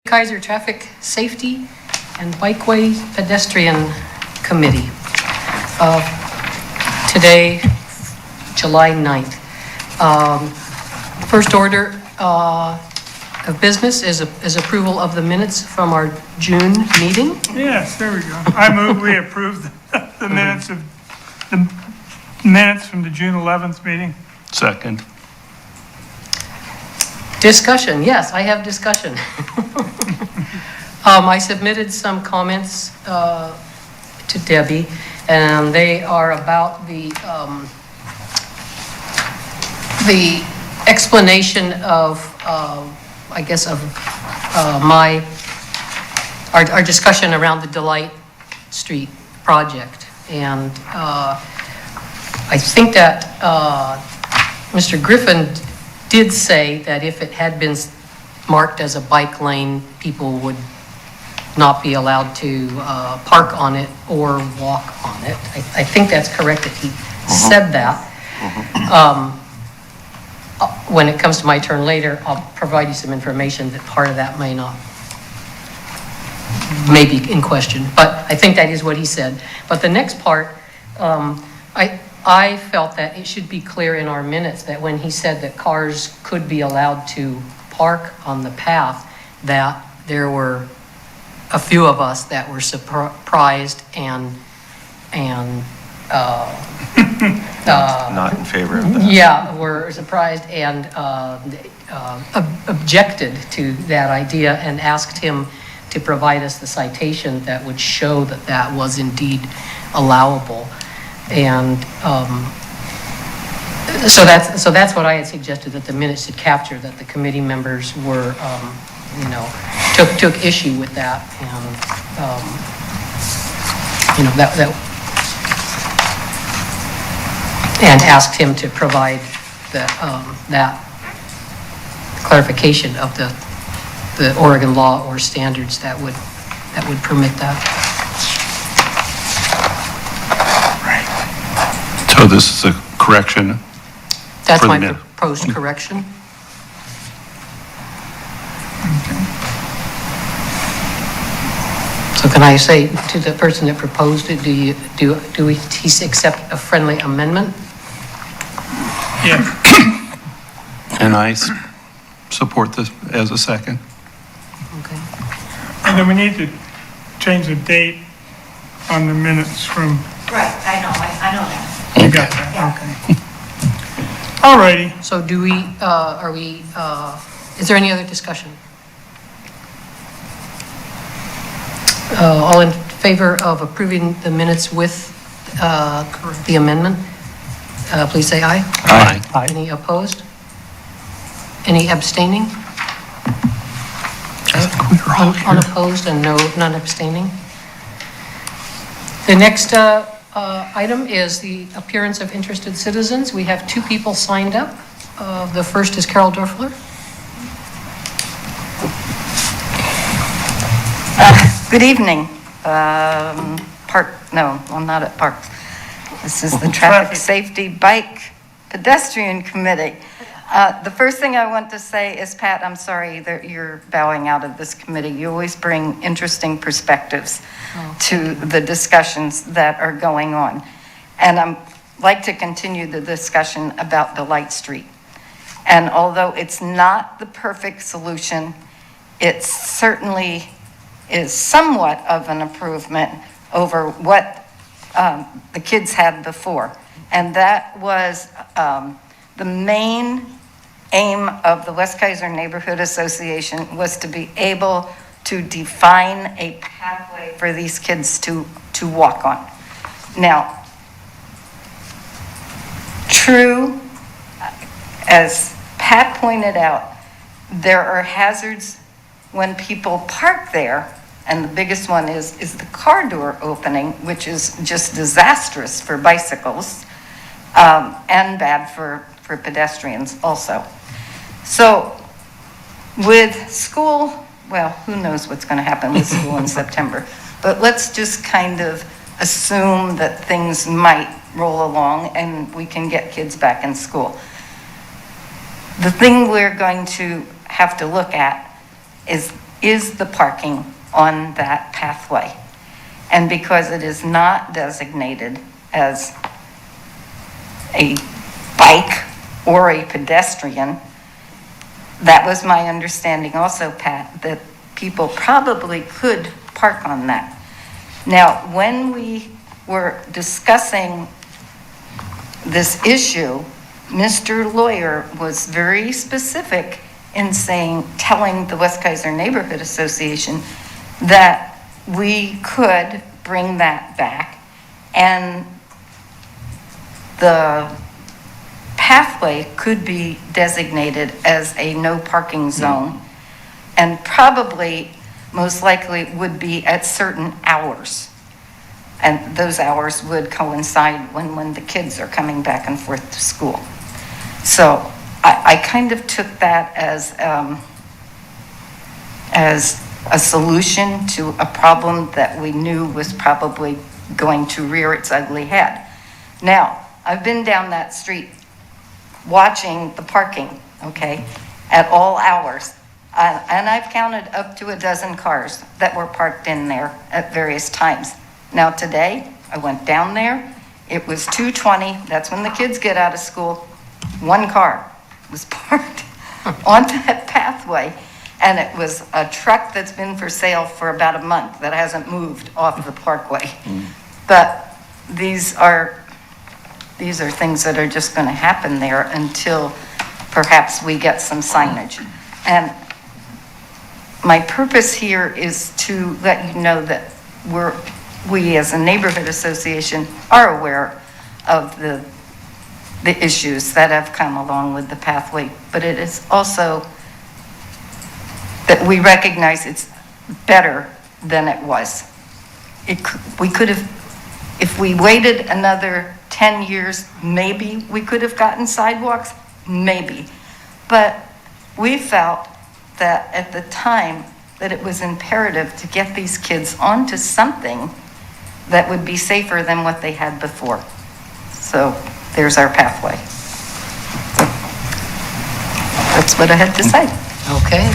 Keizer Traffic Safety and Bikeway Pedestrian Committee. Today, July 9th. First order of business is approval of the minutes from our June meeting. Yes, there we go. I move we approve the minutes from the June 11th meeting. Second. Discussion, yes, I have discussion. I submitted some comments to Debbie, and they are about the explanation of, I guess, of our discussion around the Delight Street project. And I think that Mr. Griffin did say that if it had been marked as a bike lane, people would not be allowed to park on it or walk on it. I think that's correct that he said that. When it comes to my turn later, I'll provide you some information that part of that may be in question, but I think that is what he said. But the next part, I felt that it should be clear in our minutes that when he said that cars could be allowed to park on the path, that there were a few of us that were surprised and Not in favor of that. yeah, were surprised and objected to that idea and asked him to provide us the citation that would show that that was indeed allowable. And so that's what I had suggested, that the minutes should capture that the committee members were, took issue with that, and and asked him to provide that clarification of the Oregon law or standards that would permit that. So this is a correction? That's For the my minute. proposed correction. So can I say to the person that proposed it, do he accept a friendly amendment? Yeah. And I support this as a second. Okay. And then we need to change the date on the minutes from, Right, I know that. you got that, okay. All righty. So do we, is there any other discussion? All in favor of approving the minutes with the amendment, please say aye. Aye. Any opposed? Any abstaining? Unopposed and none abstaining. The next item is the appearance of interested citizens. We have 2 people signed up. The first is Carol Dorfler. Good evening. I'm not at Parks. This is the Traffic Safety Bike Pedestrian Committee. The first thing I want to say is, Pat, I'm sorry that you're bowing out of this committee. You always bring interesting perspectives to the discussions that are going on. And I'd like to continue the discussion about Delight Street. And although it's not the perfect solution, it certainly is somewhat of an improvement over what the kids had before. And that was the main aim of the West Keizer Neighborhood Association, was to be able to define a pathway for these kids to walk on. Now, true, as Pat pointed out, there are hazards when people park there, and the biggest one is the car door opening, which is just disastrous for bicycles and bad for pedestrians also. So with school, well, who knows what's going to happen with school in September, but let's just kind of assume that things might roll along and we can get kids back in school. The thing we're going to have to look at is is the parking on that pathway. And because it is not designated as a bike or a pedestrian, that was my understanding also, Pat, that people probably could park on that. Now, when we were discussing this issue, Mr. Lawyer was very specific in telling the West Keizer Neighborhood Association that we could bring that back, and the pathway could be designated as a no parking zone, and probably, most likely, would be at certain hours. And those hours would coincide when the kids are coming back and forth to school. So I kind of took that as a solution to a problem that we knew was probably going to rear its ugly head. Now, I've been down that street watching the parking, okay, at all hours. And I've counted up to 12 cars that were parked in there at various times. Now today, I went down there, it was 2:20, that's when the kids get out of school. One car was parked on that pathway, and it was a truck that's been for sale for about a month that hasn't moved off the parkway. But these are things that are just going to happen there until perhaps we get some signage. And my purpose here is to let you know that we as a neighborhood association are aware of the issues that have come along with the pathway, but it is also that we recognize it's better than it was. We could have, if we waited another 10 years, maybe we could have gotten sidewalks, maybe. But we felt that at the time that it was imperative to get these kids onto something that would be safer than what they had before. So there's our pathway. So that's what I had to say. Okay.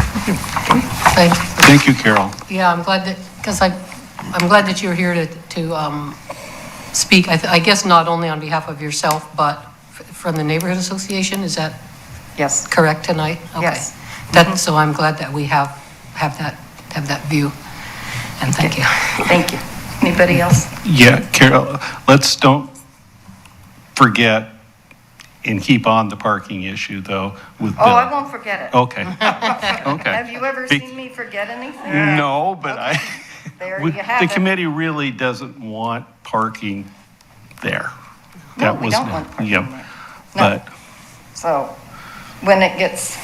Thank you. Thank you, Carol. Yeah, I'm glad that, because I'm glad that you're here to speak, I guess not only on behalf of yourself, but from the Neighborhood Association, is that Yes. correct tonight? Okay. Yes. So I'm glad that we have that view, and thank you. Thank you. Anybody else? Yeah, Carol, let's don't forget and keep on the parking issue, though, with Bill. Oh, I won't forget it. Okay. Okay. Have you ever Be- seen me forget anything? No, but There you have the it. committee really doesn't want parking there. No, we don't want parking yeah, there. No. But, So when it gets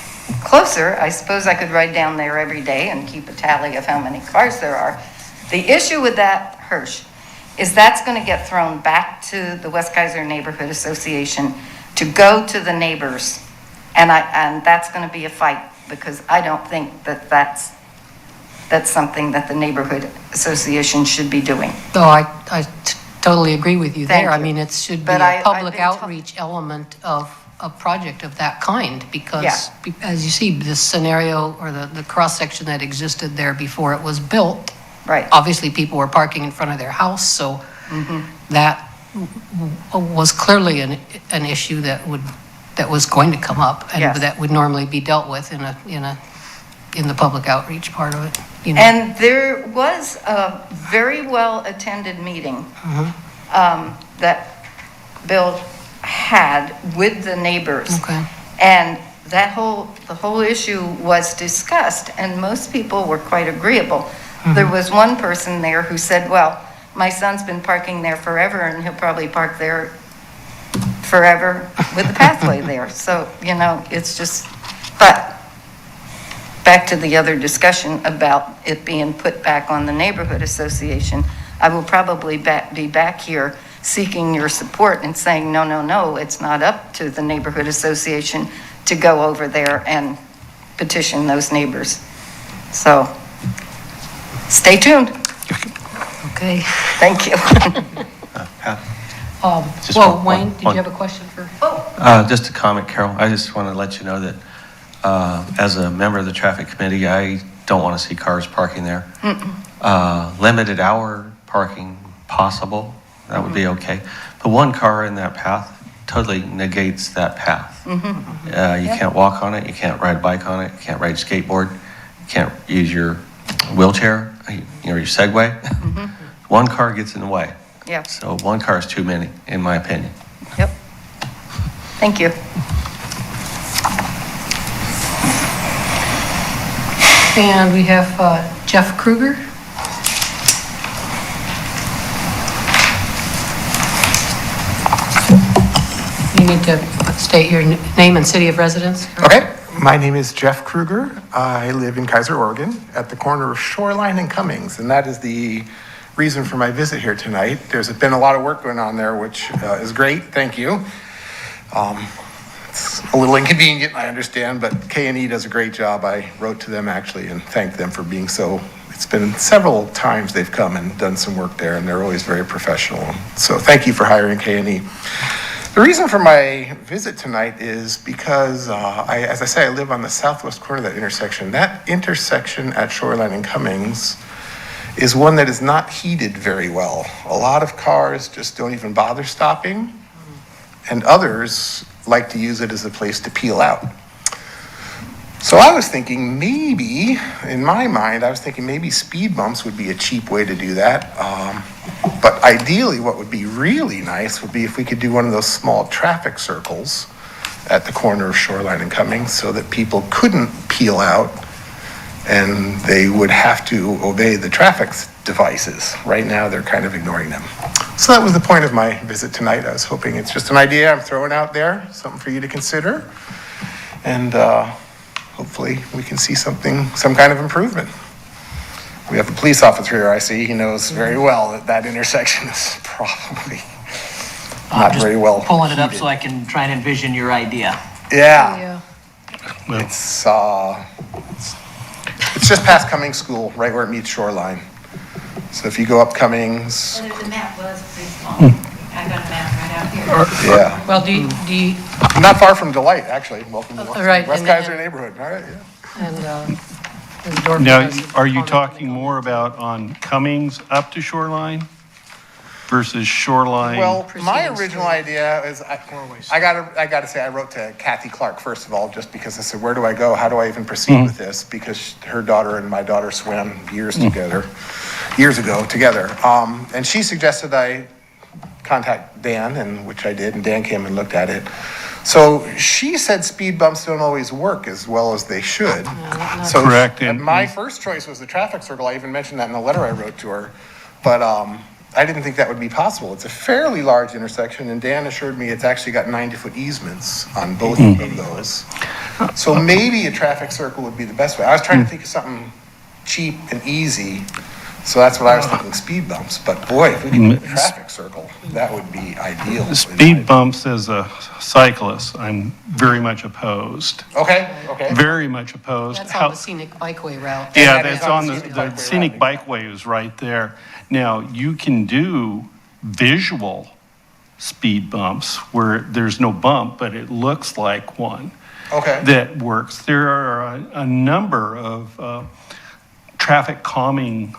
closer, I suppose I could ride down there every day and keep a tally of how many cars there are. The issue with that, Hirsch, is that's going to get thrown back to the West Keizer Neighborhood Association to go to the neighbors. And that's going to be a fight, because I don't think that that's something that the Neighborhood Association should be doing. No, I totally agree with you Thank there. I you. mean, it should be But a public been told- outreach element of a project of that kind, because Yeah. as you see, this scenario or the cross-section that existed there before it was built, Right. obviously people were parking in front of their house, so that was clearly an issue that was going to come up, and Yes. that would normally be dealt with in the public outreach part of it, you know. And there was a very well-attended meeting that Bill had with the neighbors. Okay. And the whole issue was discussed, and most people were quite agreeable. There was one person there who said, well, my son's been parking there forever, and he'll probably park there forever with the pathway there. So, it's just, but back to the other discussion about it being put back on the neighborhood association, I will probably be back here seeking your support and saying, no, it's not up to the neighborhood association to go over there and petition those neighbors. So, stay tuned. Okay. Thank you. Just Well, one- Wayne, did you one- have a question for? Just a comment, Carol. I just want to let you know that as a member of the traffic committee, I don't want to see cars parking there. Limited hour parking possible, that would be okay. The one car in that path totally negates that path. You can't walk on it, you can't ride a bike on it, you can't ride a skateboard, you can't use your wheelchair, your Segway. One car gets in the way. Yeah. So one car is too many, in my opinion. Yep. Thank you. And we have Jeff Krueger. You need to state your name and city of residence. Okay, my name is Jeff Krueger. I live in Keizer, Oregon, at the corner of Shoreline and Cummings, and that is the reason for my visit here tonight. There's been a lot of work going on there, which is great, thank you. It's a little inconvenient, I understand, but K&E does a great job. I wrote to them actually and thanked them for being so, it's been several times they've come and done some work there, and they're always very professional. So thank you for hiring K&E. The reason for my visit tonight is because, as I say, I live on the southwest corner of that intersection. That intersection at Shoreline and Cummings is one that is not heated very well. A lot of cars just don't even bother stopping, and others like to use it as a place to peel out. So I was thinking maybe, in my mind, I was thinking maybe speed bumps would be a cheap way to do that. But ideally, what would be really nice would be if we could do one of those small traffic circles at the corner of Shoreline and Cummings so that people couldn't peel out and they would have to obey the traffic devices. Right now, they're kind of ignoring them. So that was the point of my visit tonight. I was hoping it's just an idea I'm throwing out there, something for you to consider. And hopefully we can see some kind of improvement. We have a police officer here, I see. He knows very well that that intersection is probably not very well Pulling it up heated. so I can try and envision your idea. Yeah, Well, it's just past Cummings School, right where it meets Shoreline. So if you go up Cummings, Well, the map was pretty small. I got a map right out here. yeah, Well, do you, not far from Delight, actually. Welcome to right, West and Keizer then- neighborhood. All right, yeah. and Ms. Dorfman Now, has a are you comment. talking more about on Cummings up to Shoreline versus Shoreline? Well, my Proceedings original through. idea is, I gotta say, I wrote to Kathy Clark, first of all, just because I said, where do I go? How do I even proceed with this? Because her daughter and my daughter swam years ago together. And she suggested I contact Dan, and which I did, and Dan came and looked at it. So she said speed bumps don't always work as well as they should. So Correct, and- my first choice was the traffic circle. I even mentioned that in the letter I wrote to her. But I didn't think that would be possible. It's a fairly large intersection, and Dan assured me it's actually got 90-foot easements on both of those. So maybe a traffic circle would be the best way. I was trying to think of something cheap and easy, so that's what I was thinking, speed bumps. But boy, if we could do a traffic circle, that would be ideal. in my Speed opinion. bumps as a cyclist, I'm very much opposed. Okay. Very much opposed. That's on the scenic bikeway route. Yeah, that is that's on on the the scenic scenic bikeway bikeway is right there. Now, you can do visual speed bumps where there's no bump, but it looks like one. Okay. That works. There are a number of traffic calming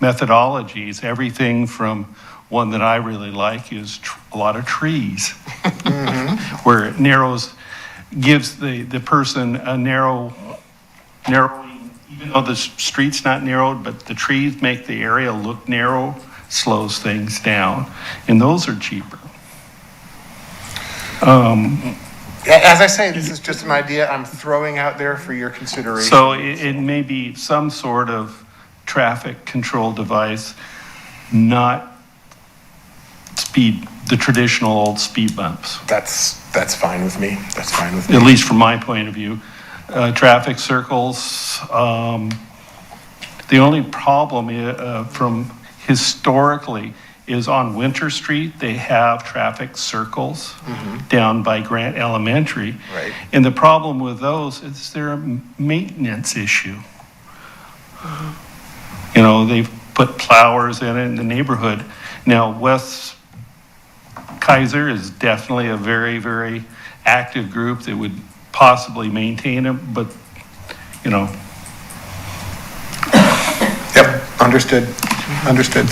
methodologies, everything from one that I really like is a lot of trees, where it gives the person a narrowing, even though the street's not narrowed, but the trees make the area look narrow, slows things down, and those are cheaper. As I say, this is just an idea I'm throwing out there for your consideration. So it may be some sort of traffic control device, not the traditional old speed bumps, That's fine with me. That's fine with me. at least from my point of view. Traffic circles, the only problem from historically is on Winter Street, they have traffic circles down by Grant Elementary. Right. And the problem with those is they're a maintenance issue. You know, they've put plowers in it in the neighborhood. Now, West Keizer is definitely a very, very active group that would possibly maintain them, but, you know, Understood, understood.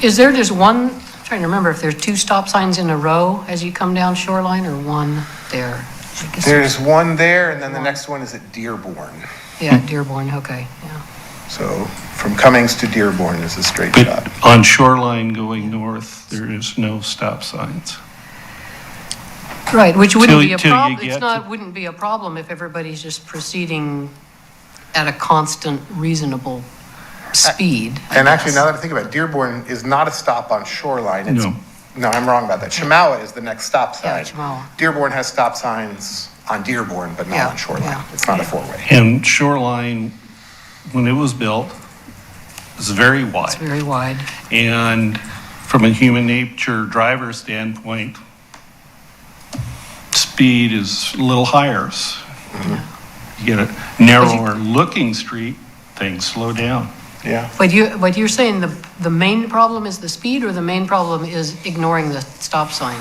Is there just one, I'm trying to remember if there's 2 stop signs in a row as you come down Shoreline or one there? I guess There's one there, and then the next one is at Dearborn. Yeah, Dearborn, okay, yeah. So from Cummings to Dearborn is a straight But shot. on Shoreline going north, there is no stop signs. Right, which wouldn't Till- be a till you problem, get it's not, to- wouldn't be a problem if everybody's just proceeding at a constant, reasonable speed. I And actually, guess. now that I think about it, Dearborn is not a stop on Shoreline. It's, No. no, I'm wrong about that. Chemawa is the next stop Yeah, sign. Chemawa. Dearborn has stop signs on Dearborn, but not Yeah, on Shoreline. yeah. It's not a four-way. And Shoreline, when it was built, was very It's wide. very wide. And from a human nature driver standpoint, speed is a little higher. You get a narrower looking street, things slow down. Yeah. But you're saying the main problem is the speed, or the main problem is ignoring the stop sign?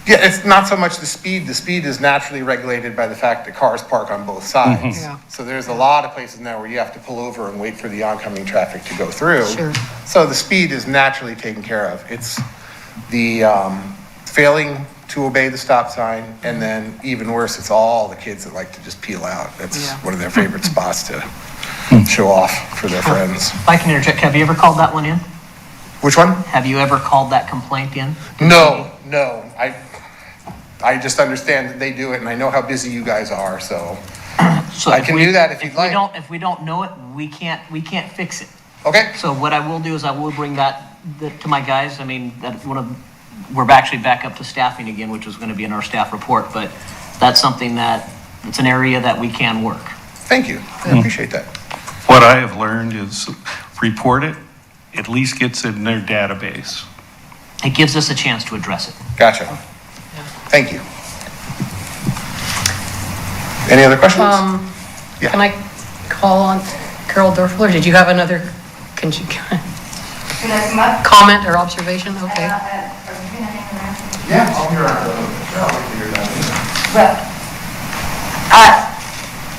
Yeah, it's not so much the speed. The speed is naturally regulated by the fact that cars park on both sides. Yeah. So there's a lot of places now where you have to pull over and wait for the oncoming traffic to go through. Sure. So the speed is naturally taken care of. It's the failing to obey the stop sign, and then even worse, it's all the kids that like to just peel out. That's Yeah. one of their favorite spots to show off for their friends. If I can interject, have you ever called that one in? Which one? Have you ever called that complaint in? No. I just understand that they do it, and I know how busy you guys are, so. So I if can we- do that if you'd like. If we don't know it, we can't fix it. Okay. So what I will do is I will bring that to my guys. I mean, we're actually back up to staffing again, which is going to be in our staff report, but that's something it's an area that we can work. Thank you. I appreciate that. What I have learned is report it, at least gets it in their database. It gives us a chance to address it. Gotcha. Thank you. Any other questions? Yeah. Can I call on Carol Dorfler? Did you have another, can you, Can I come up? comment or observation? Okay. Yeah, I'll be around. Well,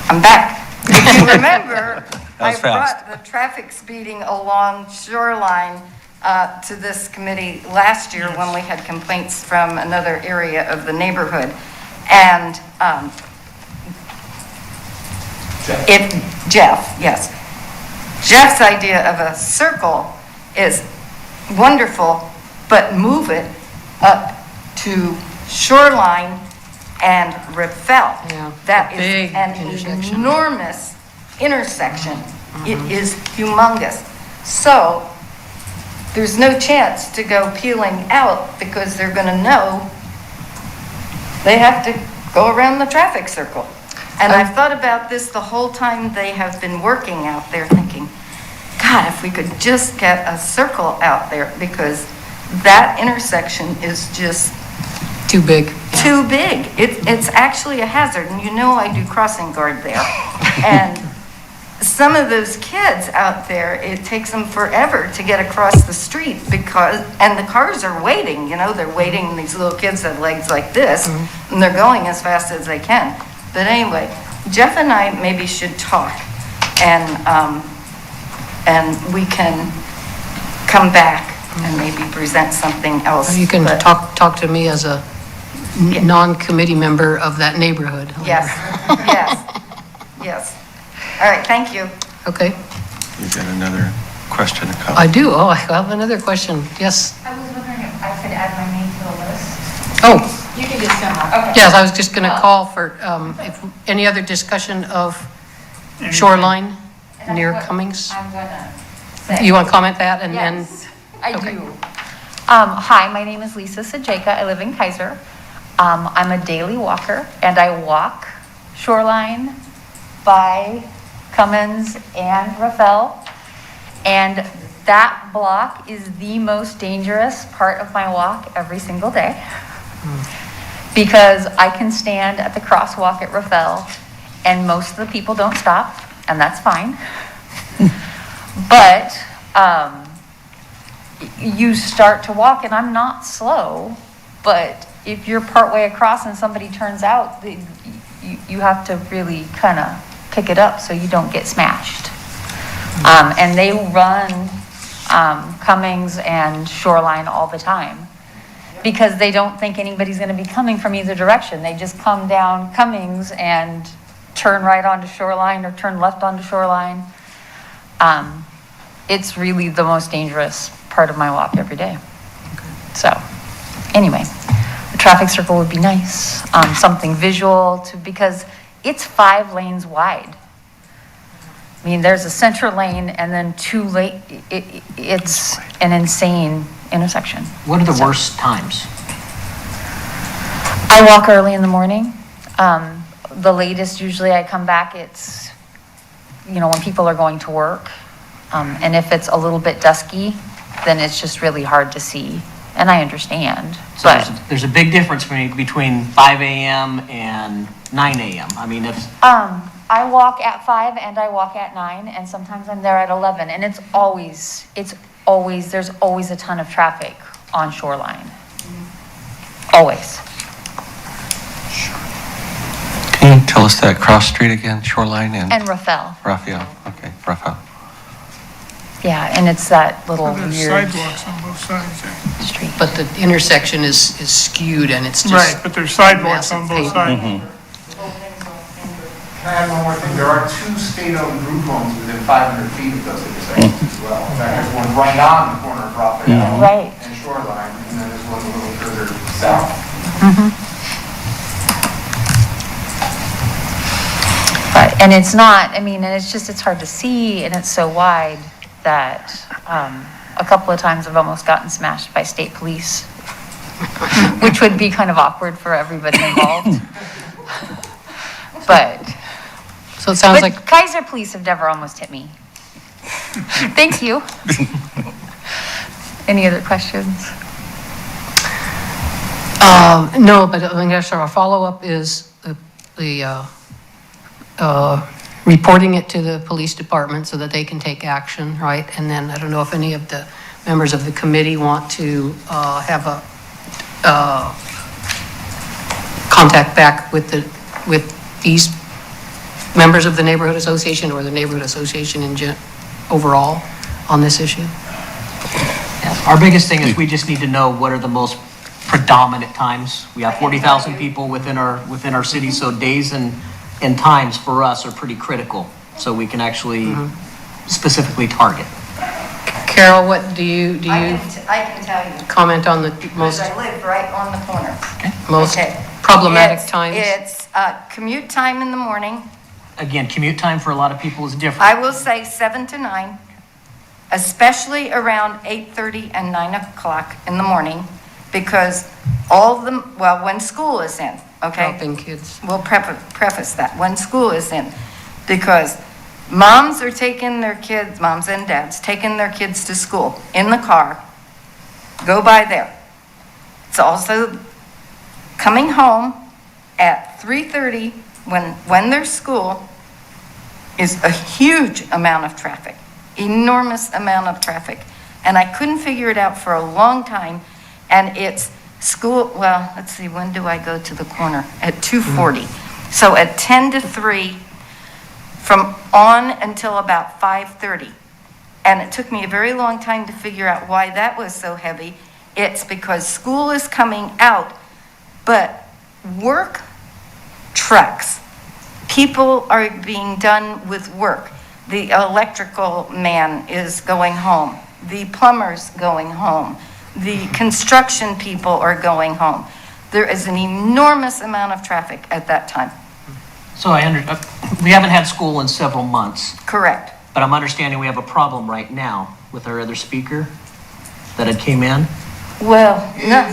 I'm back. If you remember, I was fast. brought the traffic speeding along Shoreline to this committee last year when we had complaints from another area of the neighborhood. And Jeff, yes. Jeff's idea of a circle is wonderful, but move it up to Shoreline and Raffel. Yeah, That a big is an intersection. enormous intersection. It is humongous. So there's no chance to go peeling out because they're going to know they have to go around the traffic circle. And I've thought about this the whole time they have been working out there, thinking, God, if we could just get a circle out there, because that intersection is just Too big. too big. It's actually a hazard, and you know I do crossing guard there. And some of those kids out there, it takes them forever to get across the street and the cars are waiting, they're waiting, these little kids have legs like this, and they're going as fast as they can. But anyway, Jeff and I maybe should talk, and we can come back and maybe present something else. You can But- talk to me as a non-committee member of that neighborhood. Yes, yes, yes. All right, thank you. Okay, You've got another question or I comment? do. Oh, I have another question. Yes. I was wondering if I could add my name to the list. Oh, You can just come up. Okay. yes, I was just going to call for, if any other discussion of Shoreline And near that's what Cummings? I'm gonna say. You want to comment that and then? Yes, I Okay. do. Hi, my name is Lisa Sajeka. I live in Keizer. I'm a daily walker, and I walk Shoreline by Cummins and Raffel. And that block is the most dangerous part of my walk every single day. Because I can stand at the crosswalk at Raffel, and most of the people don't stop, and that's fine. But you start to walk, and I'm not slow, but if you're partway across and somebody turns out, you have to really kind of pick it up so you don't get smashed. And they run Cummings and Shoreline all the time because they don't think anybody's going to be coming from either direction. They just come down Cummings and turn right onto Shoreline or turn left onto Shoreline. It's really the most dangerous part of my walk every day. So, anyway, a traffic circle would be nice, something visual because it's 5 lanes wide. I mean, there's a center lane and then 2 lane, it's an insane intersection. What are the worst times? I walk early in the morning. The latest, usually I come back, it's, when people are going to work. And if it's a little bit dusky, then it's just really hard to see. And I understand, So but, there's a big difference between 5 a.m. and 9 a.m. I mean, if, I walk at 5 and I walk at 9 and sometimes I'm there at 11 and there's always a ton of traffic on Shoreline. Always. Can you tell us that cross street again, Shoreline and Raphael. Raphael? Okay, Raphael. Yeah, and it's that little There's weird sidewalks on both sides there. street. But the intersection is skewed and it's just. Right, but there's sidewalks on both Massive sides. Can I add one more thing? There are 2 state-owned group homes within 500 feet of those intersections as well. In fact, there's one right on the corner of Rockville Right. and Shoreline, and then there's one a little further south. But, and it's not, and it's hard to see and it's so wide that a couple of times I've almost gotten smashed by state police, which would be kind of awkward for everybody involved. But So it sounds like, Keizer police have never almost hit me. Thank you. Any other questions? no, but I guess our follow-up is the reporting it to the police department so that they can take action, right? And then I don't know if any of the members of the committee want to have a contact back with these members of the neighborhood association or the neighborhood association overall on this issue. Yeah, our biggest thing is we just need to know what are the most predominant times. We have 40,000 people within our city, so days and times for us are pretty critical, so we can actually specifically target. Carol, what do you I can tell you, comment on the because most I live right on the corner. Okay. problematic It's- times? It's commute time in the morning. Again, commute time for a lot of people is different. I will say 7 to 9, especially around 8:30 and 9 o'clock in the morning, because when school is in, okay? Helping kids. We'll preface that, when school is in, because moms are taking their kids, moms and dads, taking their kids to school in the car, go by there. It's also coming home at 3:30 when there's school is a huge amount of traffic, enormous amount of traffic. And I couldn't figure it out for a long time. And it's school, well, let's see, when do I go to the corner? At 2:40. So at 10 to 3, from on until about 5:30. And it took me a very long time to figure out why that was so heavy. It's because school is coming out, but work trucks, people are being done with work. The electrical man is going home. The plumber's going home. The construction people are going home. There is an enormous amount of traffic at that time. So we haven't had school in several months, Correct. but I'm understanding we have a problem right now with our other speaker that had came in. Well, no,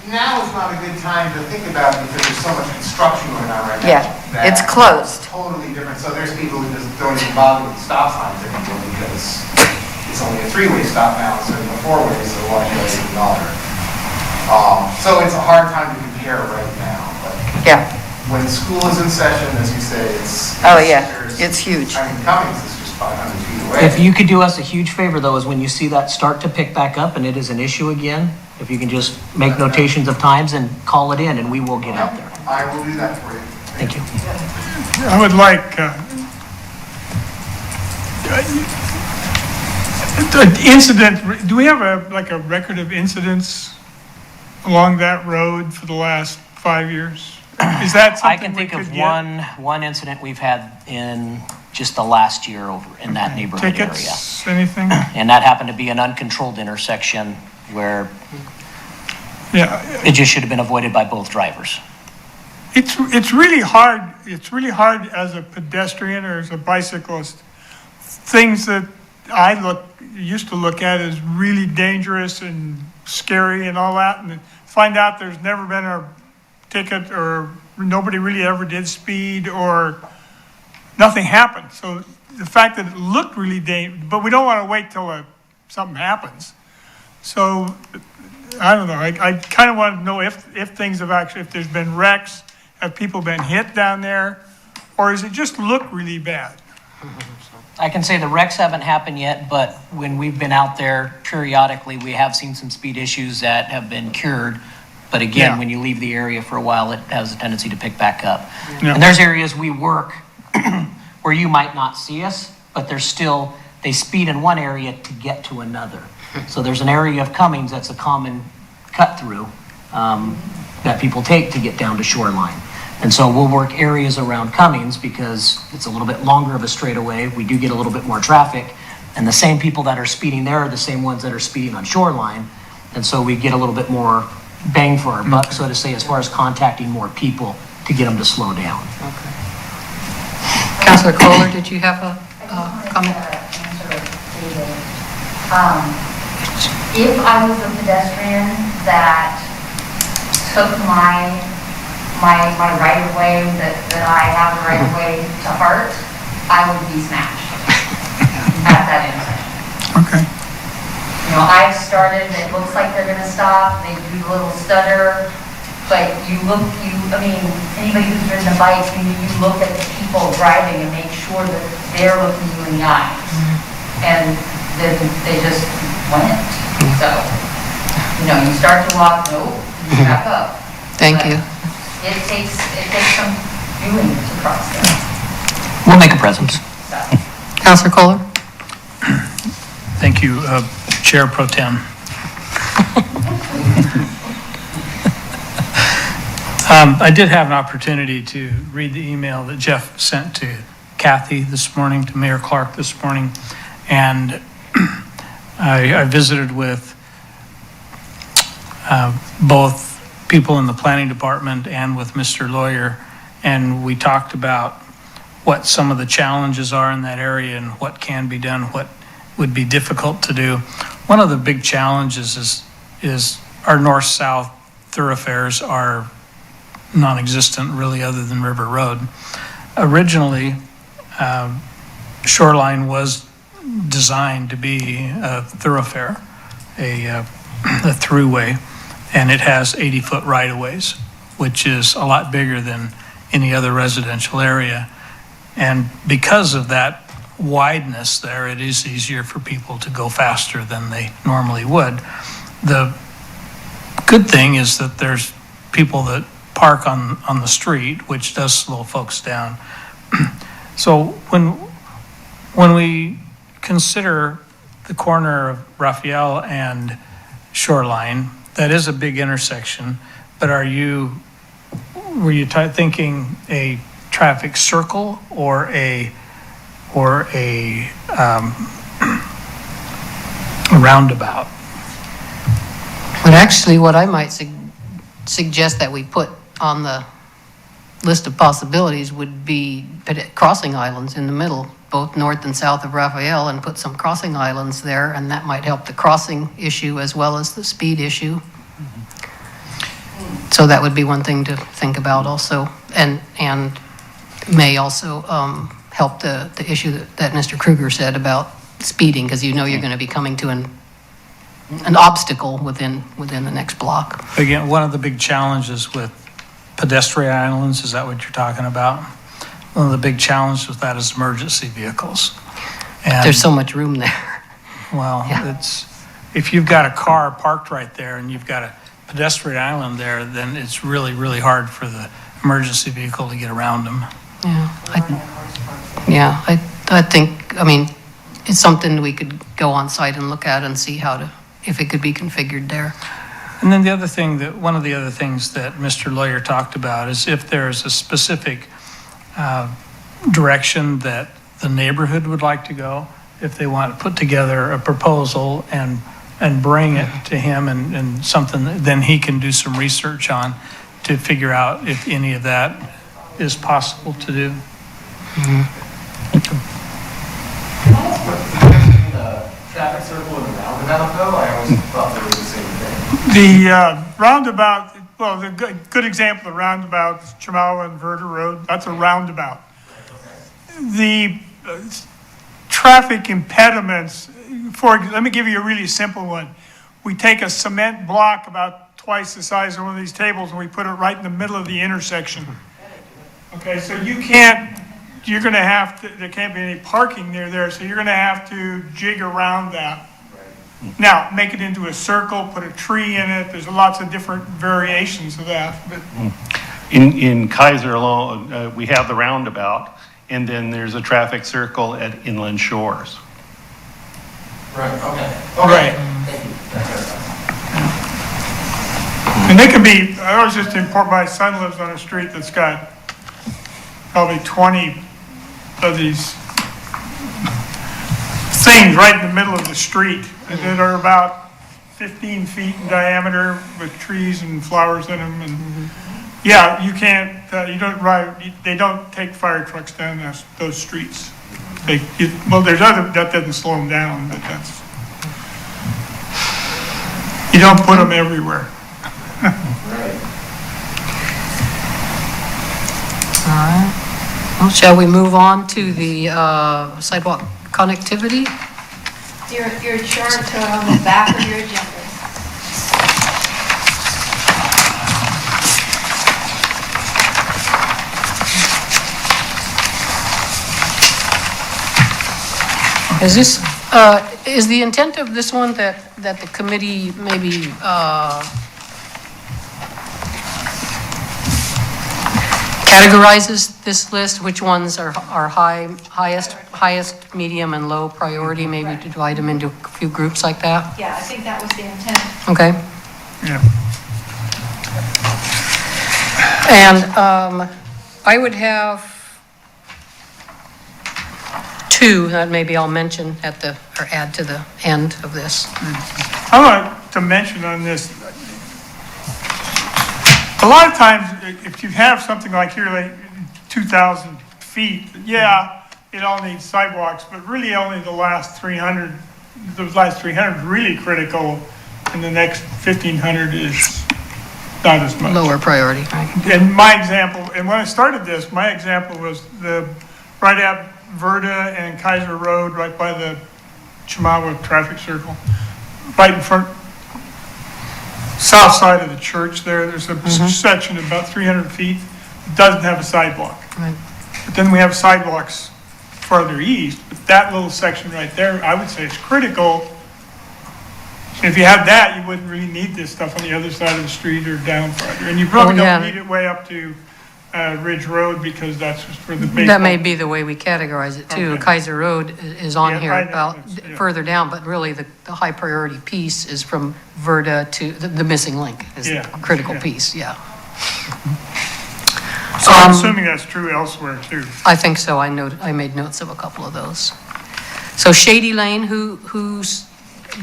Now is not a good time to think about it because there's so much construction going on right now. Yeah, it's closed. Totally different. So there's people who just don't even bother with stop signs anymore because it's only a 3-way stop now instead of a 4-way, so why should I even bother? So it's a hard time to compare right now, but yeah. when school is in session, as you say, Oh, yeah, it's huge. I mean, Cummings is just 500 feet away. If you could do us a huge favor though, is when you see that start to pick back up and it is an issue again, if you can just make notations of times and call it in and we will get out there. I will do that for you. Thank you. I would like, Incident, do we have a record of incidents along that road for the last 5 years? Is that I something can we think could of get? one incident we've had in just the last year over in that neighborhood area. Tickets, anything? And that happened to be an uncontrolled intersection where Yeah, it just should have been avoided by both drivers. it's really hard as a pedestrian or as a bicyclist. Things that I used to look at as really dangerous and scary and all that, and find out there's never been a ticket or nobody really ever did speed or nothing happened. So the fact that it looked really dangerous, but we don't want to wait till something happens. So I don't know. I kind of want to know if things have actually, if there's been wrecks, have people been hit down there, or does it just look really bad? I can say the wrecks haven't happened yet, but when we've been out there periodically, we have seen some speed issues that have been cured. But again, Yeah. when you leave the area for a while, it has a tendency to pick back up. Yeah. And there's areas we work where you might not see us, but they speed in one area to get to another. So there's an area of Cummings that's a common cut through that people take to get down to Shoreline. And so we'll work areas around Cummings because it's a little bit longer of a straightaway. We do get a little bit more traffic. And the same people that are speeding there are the same ones that are speeding on Shoreline. And so we get a little bit more bang for our buck, so to say, as far as contacting more people to get them to slow down. Okay. Councilor Kohler, did you have a comment? If I was a pedestrian that took my right of way, that I have a right of way to heart, I would be smashed at that intersection. Okay. You know, I've started, it looks like they're gonna stop, they do a little stutter, but anybody who's ridden a bike, you look at the people driving and make sure that they're looking you in the eye. And then they just went. So, you start to walk, nope, you back up. Thank you. It takes some doing to cross there. We'll make a presence. So. Councilor Kohler? Thank you, Chair Pro Tem. I did have an opportunity to read the email that Jeff sent to Kathy this morning, to Mayor Clark this morning, and I visited with both people in the planning department and with Mr. Lawyer, and we talked about what some of the challenges are in that area and what can be done, what would be difficult to do. One of the big challenges is our north-south thoroughfares are non-existent really, other than River Road. Originally, Shoreline was designed to be a thoroughfare, a throughway, and it has 80-foot right-of-ways, which is a lot bigger than any other residential area. And because of that wideness there, it is easier for people to go faster than they normally would. The good thing is that there's people that park on the street, which does slow folks down. So when we consider the corner of Raphael and Shoreline, that is a big intersection, but were you thinking a traffic circle or a roundabout? But actually, what I might suggest that we put on the list of possibilities would be crossing islands in the middle, both north and south of Raphael, and put some crossing islands there, and that might help the crossing issue as well as the speed issue. So that would be one thing to think about also, and may also help the issue that Mr. Krueger said about speeding, because you're going to be coming to an obstacle within the next block. Again, one of the big challenges with pedestrian islands, is that what you're talking about? One of the big challenges with that is emergency vehicles. And, There's so much room there. well, Yeah. if you've got a car parked right there and you've got a pedestrian island there, then it's really, really hard for the emergency vehicle to get around them. Yeah, I think, it's something we could go on site and look at and see if it could be configured there. And then one of the other things that Mr. Lawyer talked about is if there's a specific direction that the neighborhood would like to go, if they want to put together a proposal and bring it to him and something, then he can do some research on to figure out if any of that is possible to do. The traffic circle and the roundabout, though, I always thought they were the same thing. The roundabout, well, the good example of roundabout is Chamawa and Verda Road. That's a roundabout. The traffic impediments, let me give you a really simple one. We take a cement block about twice the size of one of these tables and we put it right in the middle of the intersection. Okay, so you're going to have to, there can't be any parking near there, so you're going to have to jig around that. Now, make it into a circle, put a tree in it. There's lots of different variations of that. But In Keizer alone, we have the roundabout, and then there's a traffic circle at Inland Shores. Right, okay. Right. Thank you. That's And they can be, I was just in Port, my son lives on a street that's got probably 20 of these things right in the middle of the street that are about 15 feet in diameter with trees and flowers in them. And yeah, you can't, you don't ride, they don't take fire trucks down those streets. There's other, that doesn't slow them down, but that's, you don't put them everywhere. All right. Well, shall we move on to the sidewalk connectivity? Your chart on the back of your agenda. Is the intent of this one that the committee maybe categorizes this list, which ones are highest, medium, and low priority, maybe to divide them into a few groups like that? Yeah, I think that was the intent. Okay. Yeah. And I would have two that maybe I'll mention or add to the end of this. I want to mention on this, a lot of times, if you have something like here, like 2,000 feet, yeah, it all needs sidewalks, but really only those last 300 is really critical, and the next 1,500 is not as much. Lower priority, right? And my example, and when I started this, my example was right at Verda and Keizer Road, right by the Chamawa traffic circle, right in front, south side of the church there, there's a section about 300 feet, that doesn't have a sidewalk. Right. But then we have sidewalks farther east, but that little section right there, I would say is critical. If you had that, you wouldn't really need this stuff on the other side of the street or down farther. And you probably yeah. don't need it way up to Ridge Road, because that's just for the baseball. That may be the way we categorize it too. Okay. Keizer Road is on Yeah, here I know, about yeah. further down, but really the high priority piece is from Verda to the missing link is the Yeah, critical yeah. piece, yeah. So I'm assuming that's true elsewhere too. I think so. I made notes of a couple of those. So Shady Lane,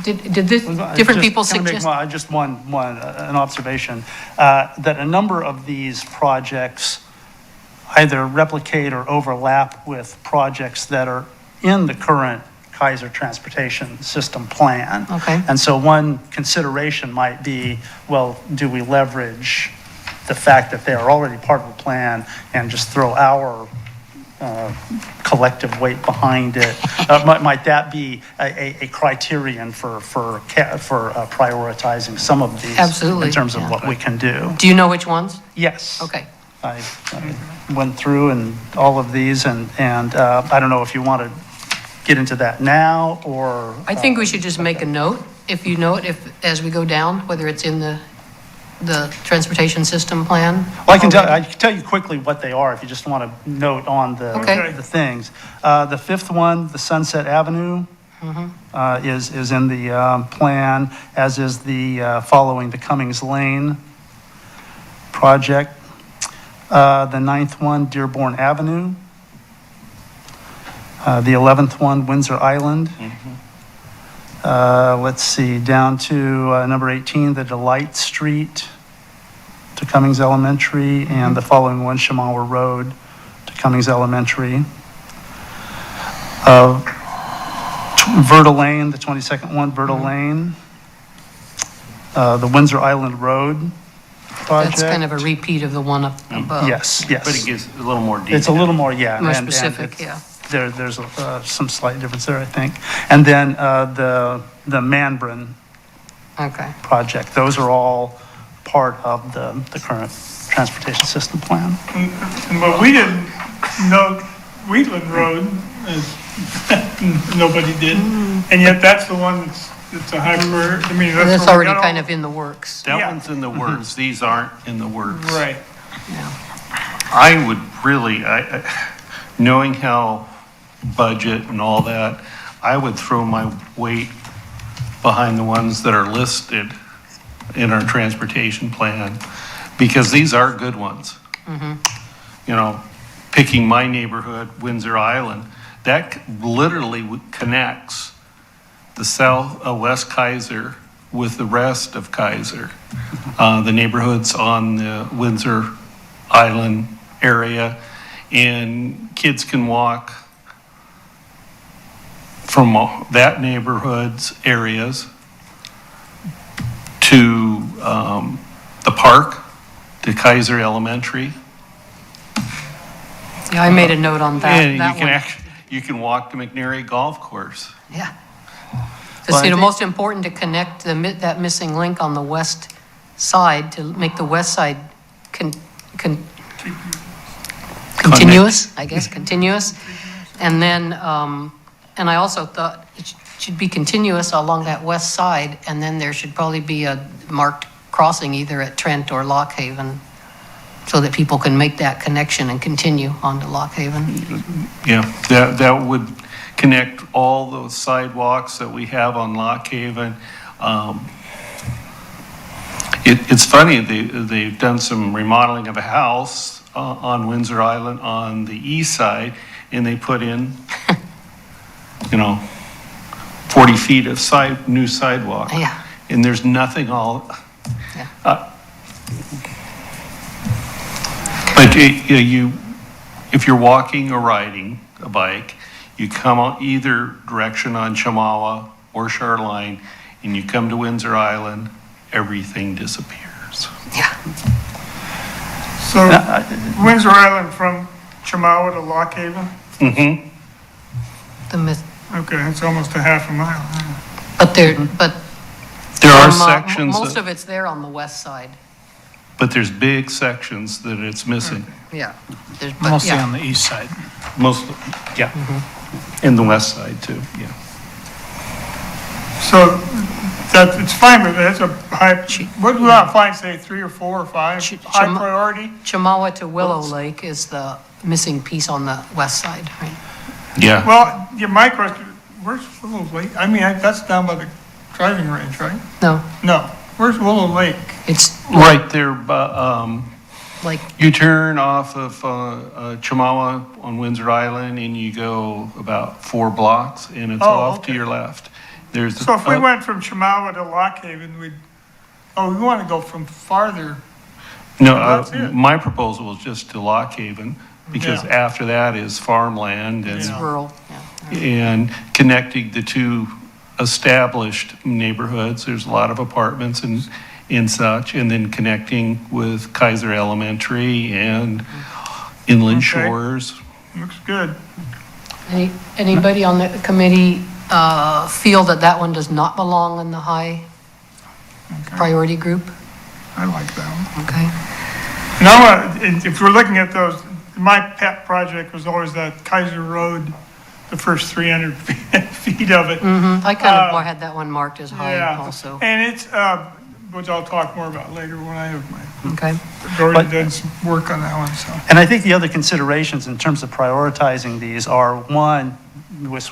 did this, different people suggest? Just an observation, that a number of these projects either replicate or overlap with projects that are in the current Keizer Transportation System Plan. Okay. And so one consideration might be, well, do we leverage the fact that they are already part of the plan and just throw our collective weight behind it? Might that be a criterion for prioritizing some of these? Absolutely, In terms of yeah. what we can do? Do you know which ones? Yes. Okay. I went through and all of these, and I don't know if you want to get into that now, or... I think we should just make a note, if you know it, as we go down, whether it's in the the transportation system plan? Well, I can tell you quickly what they are if you just want to note on Okay. the things. The fifth one, the Sunset Avenue, is in the plan, as is the following the Cummings Lane project. The ninth one, Dearborn Avenue. The 11th one, Windsor Island. Let's see, down to number 18, the Delight Street to Cummings Elementary, and the following one, Chemawa Road to Cummings Elementary. Verta Lane, the 22nd one, Verta Lane. The Windsor Island Road project. That's kind of a repeat of the one up above. Yes, yes. But it gives a little more detail. It's a little more, yeah. More and specific, it's- yeah. There's some slight difference there, I think. And then the Manbrin Okay. project, those are all part of the current transportation system plan. But we didn't know Wheatland Road, as nobody did, and yet that's the one that's a high priority, I mean, that's. That's where we already got all- kind of in the works. That Yeah. one's in the works. These aren't in the works. Right. I would really, knowing how budget and all that, I would throw my weight behind the ones that are listed in our transportation plan, because these are good ones. You know, picking my neighborhood, Windsor Island, that literally connects the West Keizer with the rest of Keizer. The neighborhoods on the Windsor Island area, and kids can walk from that neighborhood's areas to the park, to Keizer Elementary. Yeah, I made a note on that, And that one. you can walk to McNary Golf Course. Yeah. Well, Because, I you know, think- most important to connect that missing link on the west side, to make the west side continuous, I guess, continuous. And then, and I also thought it should be continuous along that west side, and then there should probably be a marked crossing either at Trent or Lock Haven, so that people can make that connection and continue on to Lock Haven. Yeah, that would connect all those sidewalks that we have on Lock Haven. It's funny, they've done some remodeling of a house on Windsor Island on the east side, and they put in, 40 feet of new sidewalk. Yeah. And there's nothing all. Yeah. But if you're walking or riding a bike, you come on either direction on Chemawa or Shoreline, and you come to Windsor Island, everything disappears. Yeah. So Windsor Island from Chemawa to Lock Haven? Mm-hmm. Okay, it's almost a half a mile. But there There are some, sections, most of it's there on the west side. but there's big sections that it's missing. Yeah. But Mostly yeah. on the east side. Most, yeah. In the west side too, yeah. So that, it's fine, but that's a high, what do we want to find, say 3 or 4 or 5? High priority? Chemawa to Willow Lake is the missing piece on the west side, right? Yeah, Well, yeah, my question, where's Willow Lake? I mean, that's down by the driving range, right? No, No, where's Willow Lake? it's right there, like, you turn off of Chemawa on Windsor Island and you go about 4 blocks and it's Oh, off to okay. your left. There's. So if we went from Chemawa to Lock Haven, we want to go from farther. No, That's it. my proposal was just to Lock Haven, because Yeah. after that is farmland it's and, rural, yeah. and connecting the two established neighborhoods. There's a lot of apartments and such, and then connecting with Keizer Elementary and Inland Okay. Shores. Looks good. Anybody on the committee feel that one does not belong in the high priority group? I like that one. Okay. Now, if we're looking at those, my pet project was always that Keizer Road, the first 300 feet of it. I kind of had that one marked as high Yeah. also. And it's, which I'll talk more about later when I have my, Okay. I've already done some work on that one, so. And I think the other considerations in terms of prioritizing these are, one,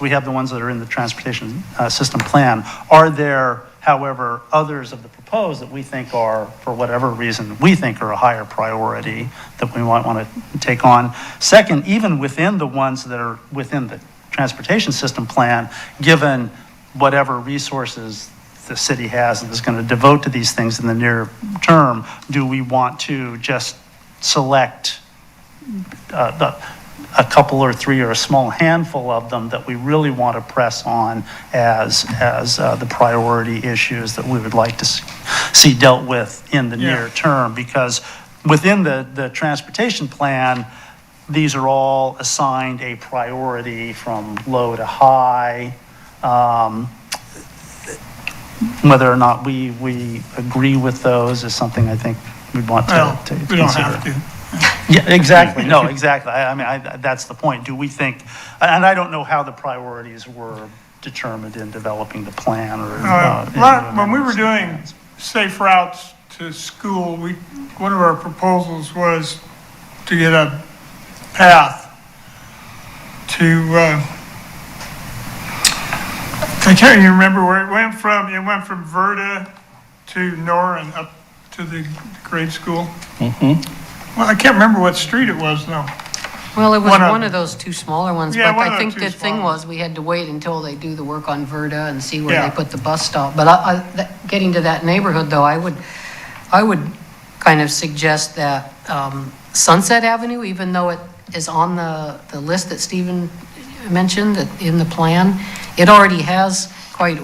we have the ones that are in the transportation system plan. Are there, however, others of the proposed that we think are, for whatever reason, we think are a higher priority that we might want to take on? Second, even within the ones that are within the transportation system plan, given whatever resources the city has and is going to devote to these things in the near term, do we want to just select a couple or three or a small handful of them that we really want to press on as the priority issues that we would like to see dealt with in the near term? Because within the transportation plan, these are all assigned a priority from low to high. Whether or not we agree with those is something I think we'd want to consider. We don't have to. Yeah, exactly. No, exactly. I mean, that's the point. Do we think, and I don't know how the priorities were determined in developing the plan or. When we were doing safe routes to school, one of our proposals was to get a path to, I can't even remember where it went from. It went from Verda to Norin up to the grade school. Mm-hmm. Well, I can't remember what street it was, no. Well, it was one of those two smaller ones, Yeah, but one of I the think two the thing small was, we had to wait until they do the work on Verda and see where Yeah. they put the bus stop. But getting to that neighborhood, though, I would kind of suggest that Sunset Avenue, even though it is on the list that Stephen mentioned that in the plan, it already has quite,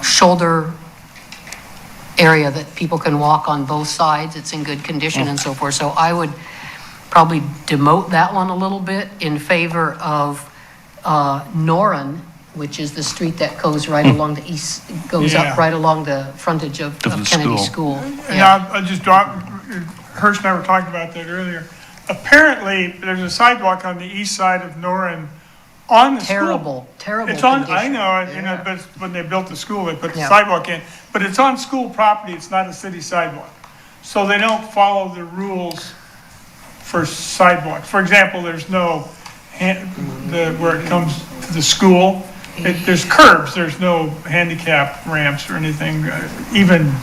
shoulder area that people can walk on both sides. It's in good condition and so forth. So I would probably demote that one a little bit in favor of Norin, which is the street that goes right along the east, goes Yeah. up right along the frontage of Of the Kennedy school. School. And I just dropped, Hirsch and I were talking about that earlier. Apparently, there's a sidewalk on the east side of Norin on the school. Terrible It's on, condition. I know, but when they built the school, they put the Yeah. sidewalk in, but it's on school property, it's not a city sidewalk. So they don't follow the rules for sidewalks. For example, there's no, where it comes to the school, there's curbs, there's no handicap ramps or anything, even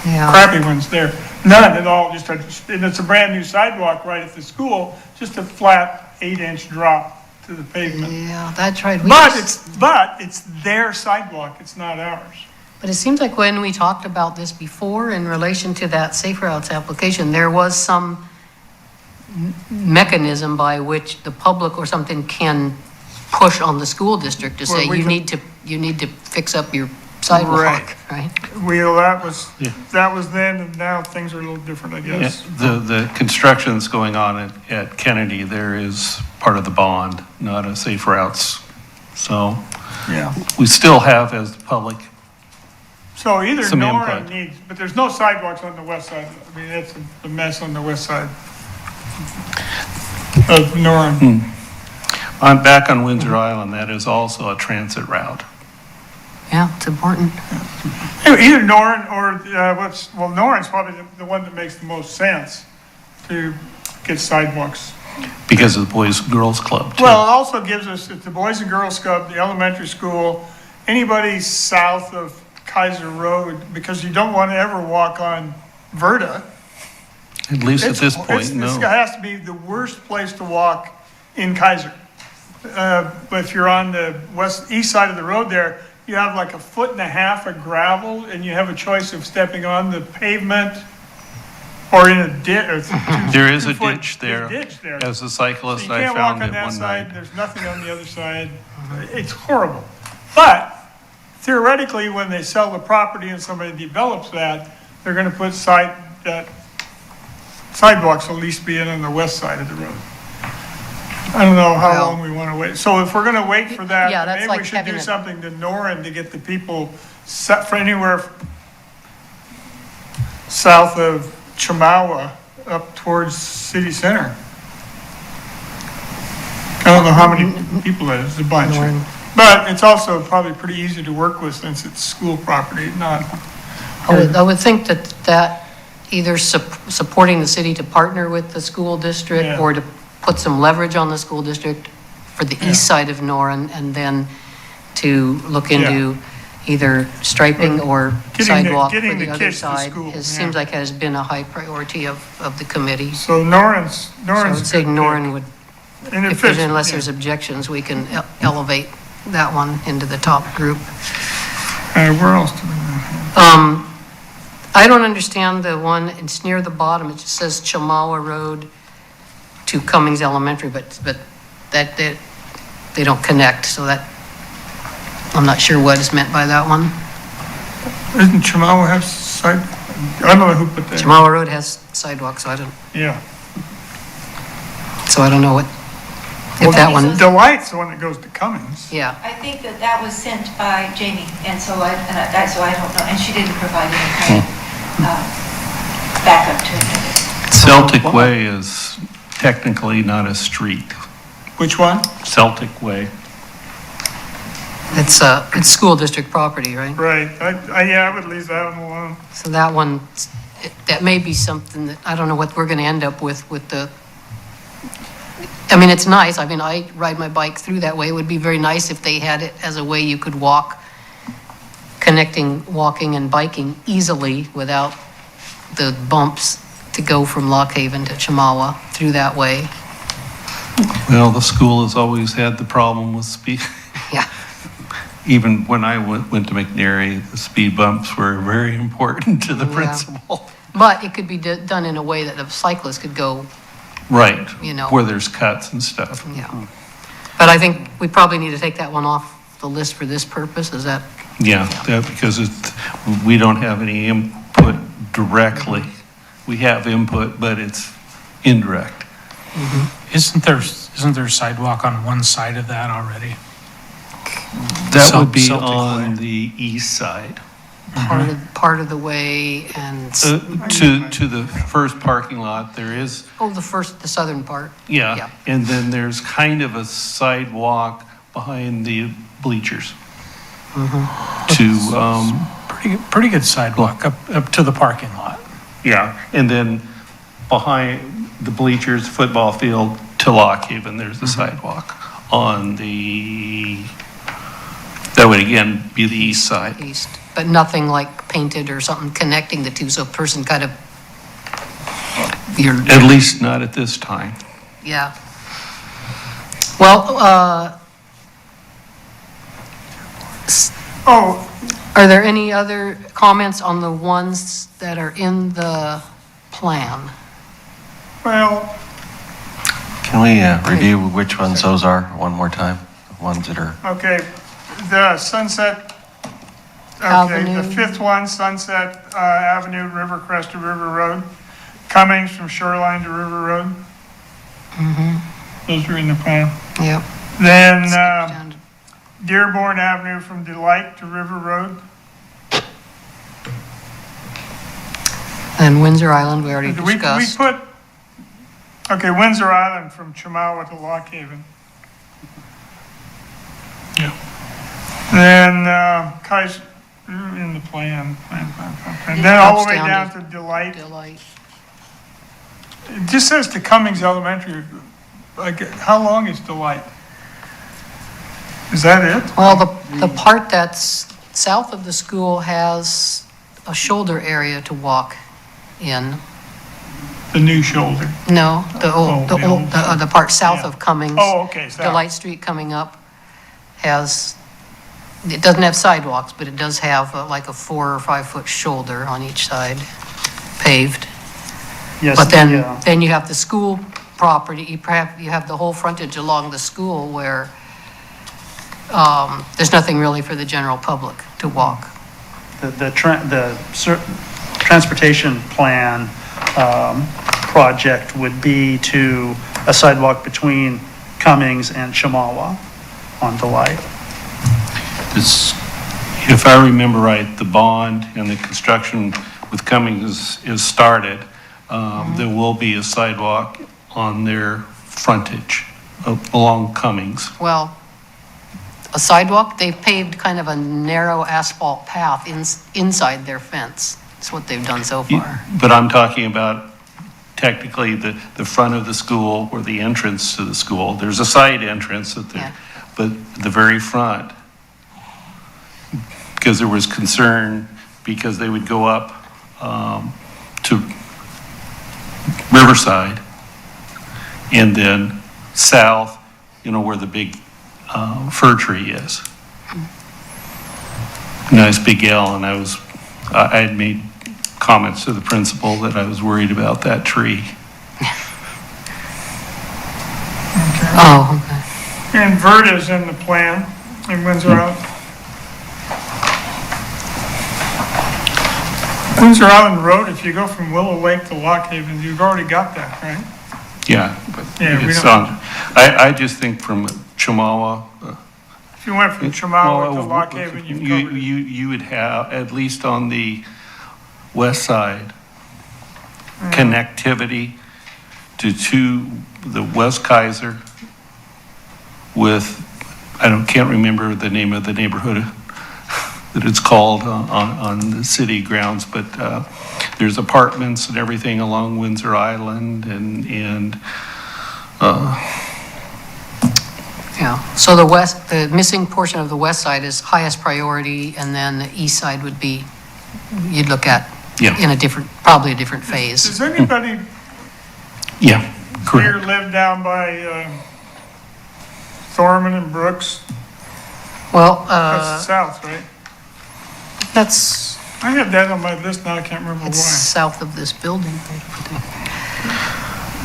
crappy ones there. None at all, and it's a brand new sidewalk right at the school, just a flat 8-inch drop to the pavement. Yeah, that's right. But it's their sidewalk, it's not ours. But it seems like when we talked about this before in relation to that Safe Routes application, there was some mechanism by which the public or something can push on the school district to say, Well, you need to fix up your sidewalk, right? That was then, and now things are a little different, I guess. The construction that's going on at Kennedy, there is part of the bond, not a safe routes. So Yeah. we still have, as the public, So either Some Nora input. needs, but there's no sidewalks on the west side. I mean, it's a mess on the west side of Nora. I'm back on Windsor Island, that is also a transit route. Yeah, it's important. Either Norin or Norin's probably the one that makes the most sense to get sidewalks. Because of the Boys and Girls Club, too. Well, it also gives us, at the Boys and Girls Club, the elementary school, anybody south of Keizer Road, because you don't want to ever walk on Verda. At least at this point, This no. has to be the worst place to walk in Keizer. But if you're on the east side of the road there, you have like 1.5 feet of gravel, and you have a choice of stepping on the pavement or in a ditch. There is a ditch there. As a So cyclist, you I can't walk found on it that one side, night. there's nothing on the other side. It's horrible. But theoretically, when they sell the property and somebody develops that, they're gonna put that sidewalks will at least be in on the west side of the road. I don't know how long we wanna wait. So if we're gonna wait for that, Yeah, that's maybe like we should having do a- something to Norin to get the people set for anywhere south of Chamawa up towards city center. I don't know how many people that is, a bunch. But it's also probably pretty easy to work with since it's school property, not I would think that either supporting the city to partner with the school district Yeah. or to put some leverage on the school district for the east side of Norrin, and then to look into either striping or sidewalk for getting the the other kids to side. school, It seems yeah. like has been a high priority of the committee. So Norrin's. So I would say Norrin would, And it if there's, fits, unless yeah. there's objections, we can elevate that one into the top group. Where else do we go? I don't understand the one, it's near the bottom, it just says Chamawa Road to Cummings Elementary, but that, they don't connect, so that, I'm not sure what is meant by that one. Isn't Chamawa have side, I don't know who put that. Chamawa Road has sidewalks, so I don't know what, if that one, Delight's the one that goes to Cummings. yeah. I think that was sent by Jamie, and so I don't know, and she didn't provide any kind of backup to it. Celtic Way is technically not a street. Which one? Celtic Way. It's school district property, right? Right, I would leave that one alone. So that one, that may be something that, I don't know what we're gonna end up with the, I mean, it's nice, I mean, I ride my bike through that way, it would be very nice if they had it as a way you could walk, connecting walking and biking easily without the bumps to go from Lock Haven to Chamawa through that way. Well, the school has always had the problem with speed. Yeah. Even when I went to McNary, the speed bumps were very important to the Yeah. principal. But it could be done in a way that a cyclist could go, Right, You know. where there's cuts and stuff. yeah. But I think we probably need to take that one off the list for this purpose, is that? Yeah, because we don't have any input directly. We have input, but it's indirect. Isn't there sidewalk on one side of that already? That would be Celtic on Way. the east side. Part of the way and, To the first parking lot, there is, the southern part. yeah, and then there's kind of a sidewalk behind the bleachers. To, Pretty good sidewalk up to the parking lot. yeah, and then behind the bleachers, football field to Lock Haven, there's the sidewalk on that would again be the east side. East, but nothing like painted or something connecting the two, so a person kind of, At least not at this time. yeah. Well, are there any other comments on the ones that are in the plan? Well, Can we review which ones those are one more time? The ones that are, okay, the Sunset, okay, Avenue. the fifth one, Sunset Avenue, Rivercrest to River Road, Cummings from Shoreline to River Road. Those are in the plan. Yep. Then Dearborn Avenue from Delight to River Road. And Windsor Island, we already We discussed. put, okay, Windsor Island from Chamawa to Lock Haven. Yeah. Then Keizer, in the plan. Then all the way down to Delight. Delight. It just says to Cummings Elementary. Like, how long is Delight? Is that it? Well, the part that's south of the school has a shoulder area to walk in. The new shoulder. No, the part south Yeah. of Cummings. Oh, okay, south. Delight Street coming up has, it doesn't have sidewalks, but it does have like a 4 or 5 foot shoulder on each side paved. Yes. But then you have the school property, you have the whole frontage along the school where there's nothing really for the general public to walk. The transportation plan project would be to a sidewalk between Cummings and Chamawa on Delight. If I remember right, the bond and the construction with Cummings is started. There will be a sidewalk on their frontage along Cummings. Well, a sidewalk. They've paved kind of a narrow asphalt path inside their fence. That's what they've done so far. But I'm talking about technically the front of the school or the entrance to the school. There's a side entrance at Yeah. but the very front, because there was concern because they would go up to Riverside and then south, where the big fir tree is. Nice big L, and I had made comments to the principal that I was worried about that tree. Oh, okay. And Vert is in the plan in Windsor Island. Windsor Island Road, if you go from Willow Lake to Lock Haven, you've already got that, right? Yeah, but Yeah, we it's don't- on, I just think from Chamawa. If you went from Chamawa to Lock Haven, you've covered it. You would have, at least on the west side, connectivity to the West Keizer with, can't remember the name of the neighborhood that it's called on the city grounds, but there's apartments and everything along Windsor Island and Yeah, so the missing portion of the west side is highest priority, and then the east side would be, you'd look at Yeah. in probably a different phase. Does anybody yeah, here correct. live down by Thorman and Brooks? Well, That's south, right? that's I had that on my list, now I can't remember it's why. south of this building.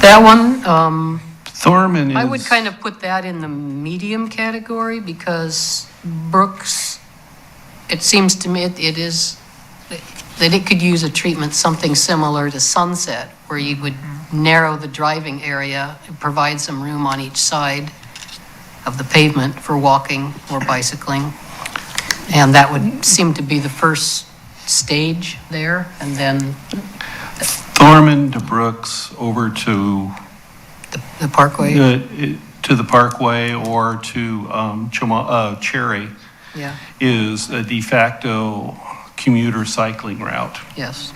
That one, Thorman is. I would kind of put that in the medium category because Brooks, it seems to me it is, that it could use a treatment something similar to Sunset, where you would narrow the driving area and provide some room on each side of the pavement for walking or bicycling. And that would seem to be the first stage there, and then Thorman to Brooks over to the Parkway. to the Parkway or to Cherry Yeah, is a de facto commuter cycling route. yes.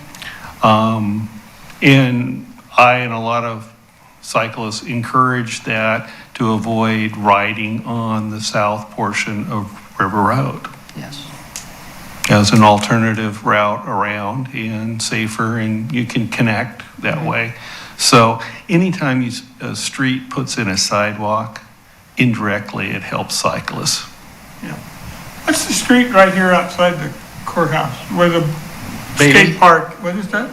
And I and a lot of cyclists encourage that to avoid riding on the south portion of River Road Yes. as an alternative route around and safer, and you can connect that way. So anytime a street puts in a sidewalk, indirectly it helps cyclists. What's the street right here outside the courthouse, where the Bailey? skate park, what is that?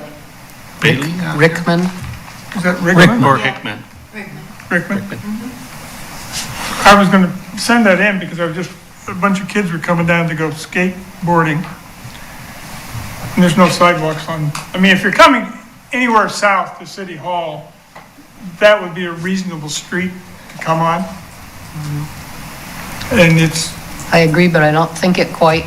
Bailey? Rickman, Is that Rickman? Or Hickman. Rickman? I was gonna send that in because a bunch of kids were coming down to go skateboarding. And there's no sidewalks if you're coming anywhere south to City Hall, that would be a reasonable street to come on. And I agree, but I don't think it quite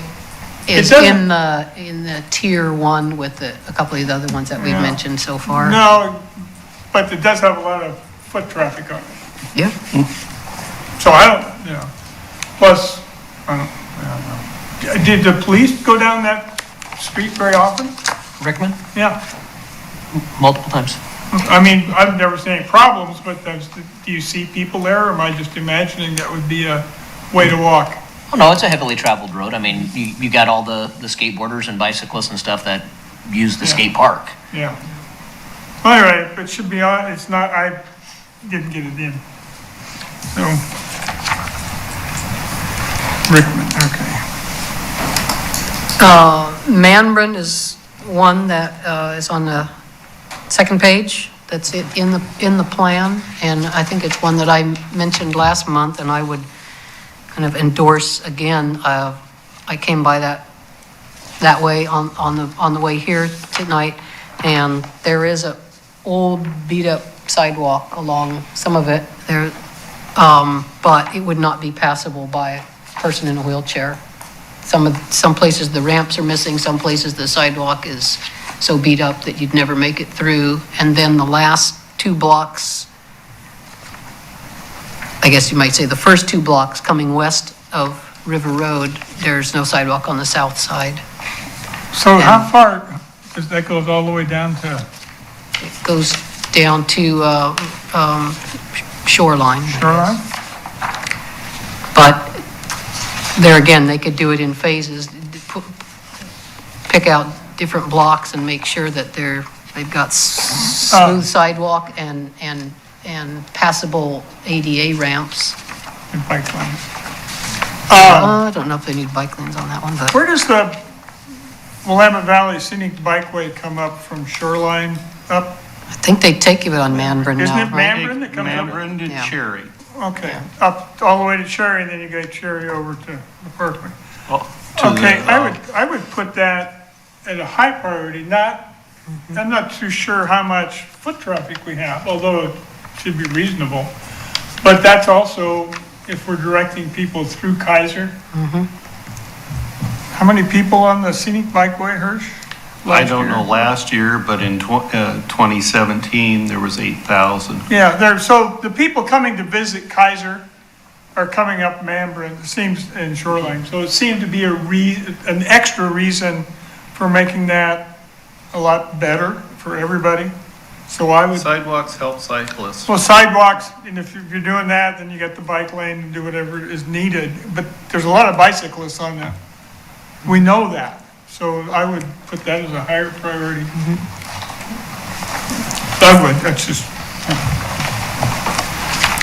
is It in the tier one with a couple of the other ones that we've Yeah. mentioned so far. no, but it does have a lot of foot traffic on it. Yeah. So plus, I don't know. Did the police go down that street very often? Rickman, Yeah. multiple times. I've never seen any problems, but do you see people there, or am I just imagining that would be a way to walk? Oh, no, it's a heavily traveled road. I mean, you got all the skateboarders and bicyclists and stuff that use the Yeah. skate park. Yeah. All right, but it should be on, it's not, I didn't get it in. So, Rickman, okay. Manbrun is one that is on the second page. That's it in the plan, and I think it's one that I mentioned last month, and I would kind of endorse again. I came by that way on the way here tonight, and there is a old beat up sidewalk along some of it there, but it would not be passable by a person in a wheelchair. Some places the ramps are missing, some places the sidewalk is so beat up that you'd never make it through. And then the last 2 blocks, I guess you might say the first 2 blocks coming west of River Road, there's no sidewalk on the south side. So how far, because that goes all the way down to It goes down to Shoreline. Shoreline? But there again, they could do it in phases, pick out different blocks and make sure that they've got smooth sidewalk and passable ADA ramps. And bike lanes. I don't know if they need bike lanes on that one, but Where does the Willamette Valley Scenic Bikeway come up from Shoreline up? I think they take you on Manbrin Isn't now, it right? Manbrin that comes up? Manbrin to Yeah. Cherry. Okay, up all the way to Cherry, and then you go Cherry over to the Parkway. Oh, to Okay, the, I would put that at a high priority, I'm not too sure how much foot traffic we have, although it should be reasonable. But that's also, if we're directing people through Keizer. How many people on the Scenic Bikeway, Hirsch? I don't know last year, but in 2017, there was 8,000. Yeah, so the people coming to visit Keizer are coming up Manbrin, it seems, in Shoreline. So it seemed to be an extra reason for making that a lot better for everybody. So I would, Sidewalks help cyclists. well, sidewalks, and if you're doing that, then you got the bike lane and do whatever is needed. But there's a lot of bicyclists on that. We know that. So I would put that as a higher priority. I would, that's just,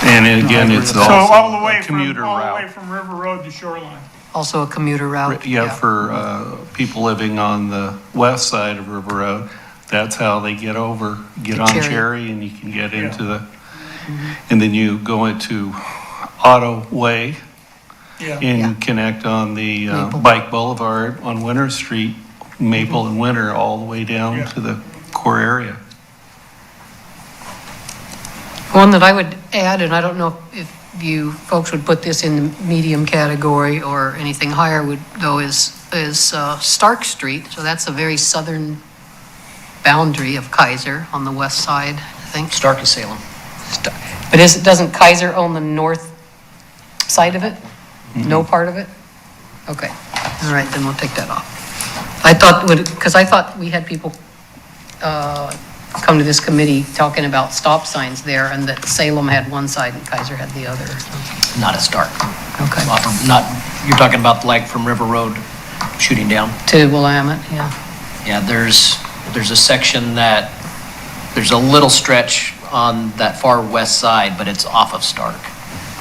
And again, it's so all the also way a from, commuter all the way route. from River Road to Shoreline. Also a commuter route. Yeah, for people living on the west side of River Road, that's how they get over, get To on Cherry. Cherry, and you can get into the, and then you go into Auto Way Yeah. and connect on the Maple. Bike Boulevard on Winter Street, Maple and Winter, all the way down Yeah. to the core area. One that I would add, and I don't know if you folks would put this in the medium category or anything higher, is Stark Street. So that's a very southern boundary of Keizer on the west side, I think. Stark to Salem. But doesn't Keizer own the north side of it? No part of it? Okay, all right, then we'll take that off. I thought, because I thought we had people come to this committee talking about stop signs there, and that Salem had one side and Keizer had the other. Not at Stark. Okay, You're talking about like from River Road shooting down? to Willamette, yeah. Yeah, there's a section there's a little stretch on that far west side, but it's off of Stark.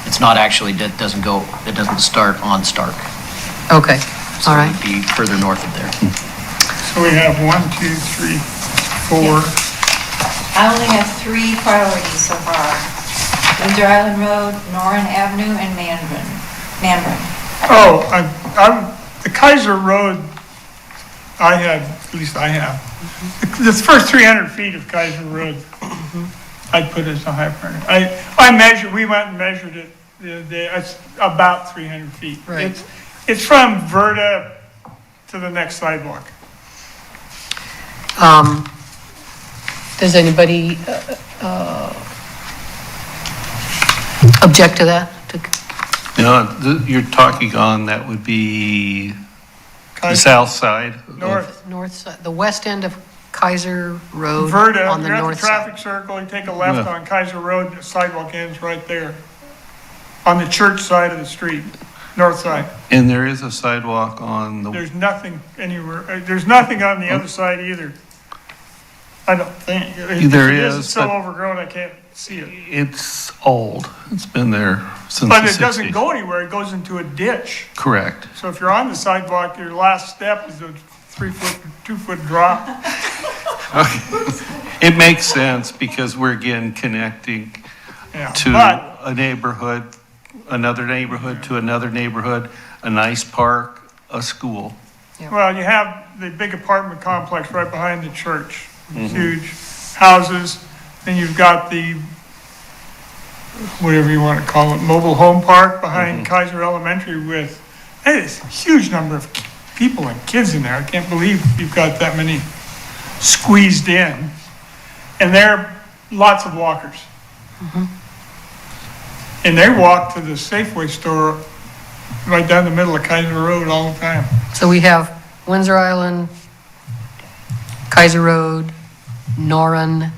It's not actually, it doesn't start on Stark. Okay, So all right. it'd be further north of there. So we have 1, 2, 3, 4. I only have 3 priorities so far. Windsor Island Road, Norrin Avenue, and Manbrin. Oh, the Keizer Road, at least I have. The first 300 feet of Keizer Road, I'd put as a high priority. We went and measured it the other day, it's about 300 feet. Right. It's from Verda to the next sidewalk. Does anybody object to that? You're talking on, that would be the Keizer south side. North, Side, the west end of Keizer Road Verda, on the you're at the north traffic side. circle, you take a left Yeah. on Keizer Road, the sidewalk ends right there. On the church side of the street, north side. And there is a sidewalk on the, There's nothing anywhere, there's nothing on the other side either. I don't think. If There it is, It's so but- overgrown, I can't see it. it's old. It's been there since But the it doesn't 60s. go anywhere, it goes into a ditch. Correct. So if you're on the sidewalk, your last step is a 2-foot drop. It makes sense because we're again connecting Yeah. to But a neighborhood, another neighborhood to another neighborhood, a nice park, a school. Well, you have the big apartment complex right behind the church, huge houses, then you've got the, whatever you want to call it, mobile home park behind Keizer Elementary with, it's a huge number of people and kids in there. I can't believe you've got that many squeezed in. And there are lots of walkers. And they walk to the Safeway store right down the middle of Keizer Road all the time. So we have Windsor Island, Keizer Road, Norrin.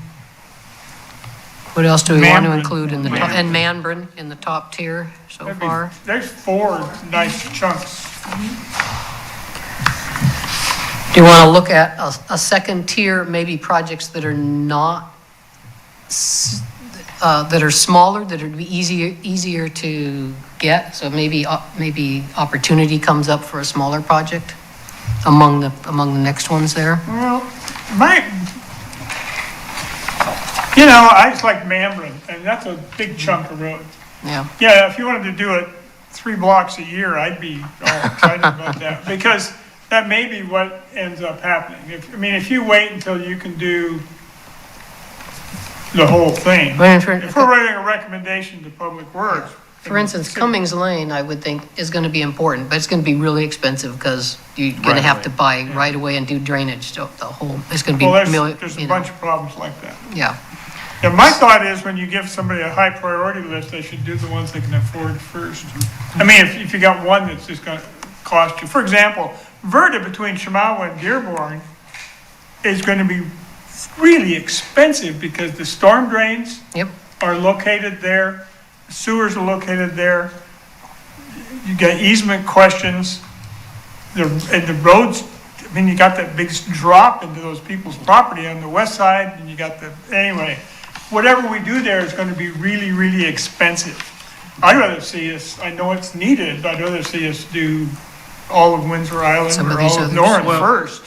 What else do we want to Manbrin. include in the, and Manbrin in the top tier so That'd be- far? There's 4 nice chunks. Do you want to look at a second tier, maybe projects that are not, that are smaller, that would be easier to get? So maybe opportunity comes up for a smaller project among the next ones there? Well, I just like Manbrin, and that's a big chunk of road. Yeah. Yeah, if you wanted to do it 3 blocks a year, I'd be all excited about that, because that may be what ends up happening. If you wait until you can do the whole thing, if we're writing a recommendation to Public Works. For instance, Cummings Lane, I would think, is going to be important, but it's going to be really expensive because you're going to have to buy right away and do drainage. So the whole, it's going to be. Well, there's a bunch of problems like that. Yeah. Yeah, my thought is when you give somebody a high priority list, they should do the ones they can afford first. If you got one that's just going to cost you. For example, Verda between Chemawa and Dearborn is going to be really expensive because the storm drains are located there, sewers are located there. You got easement questions. And the roads, you got that big drop into those people's property on the west side, and you got anyway. Whatever we do there is going to be really, really expensive. I'd rather see us, I know it's needed, but I'd rather see us do all of Windsor Island Some or of these all of others. Norrin Well, first.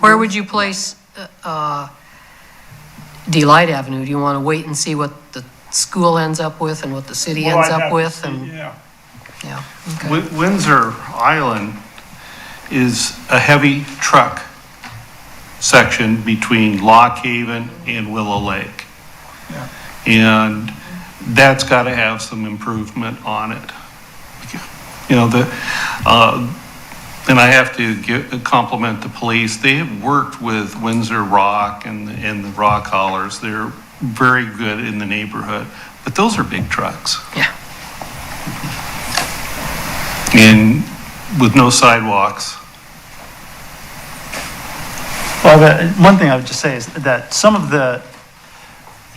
Where would you place Delight Avenue? Do you want to wait and see what the school ends up with and what the city ends up with? Yeah. Okay. Windsor Island is a heavy truck section between Lock Haven and Willow Lake. Yeah. And that's got to have some improvement on it. And I have to compliment the police. They have worked with Windsor Rock and the rock haulers. They're very good in the neighborhood, but those are big trucks. Yeah. And with no sidewalks. Well, one thing I would just say is that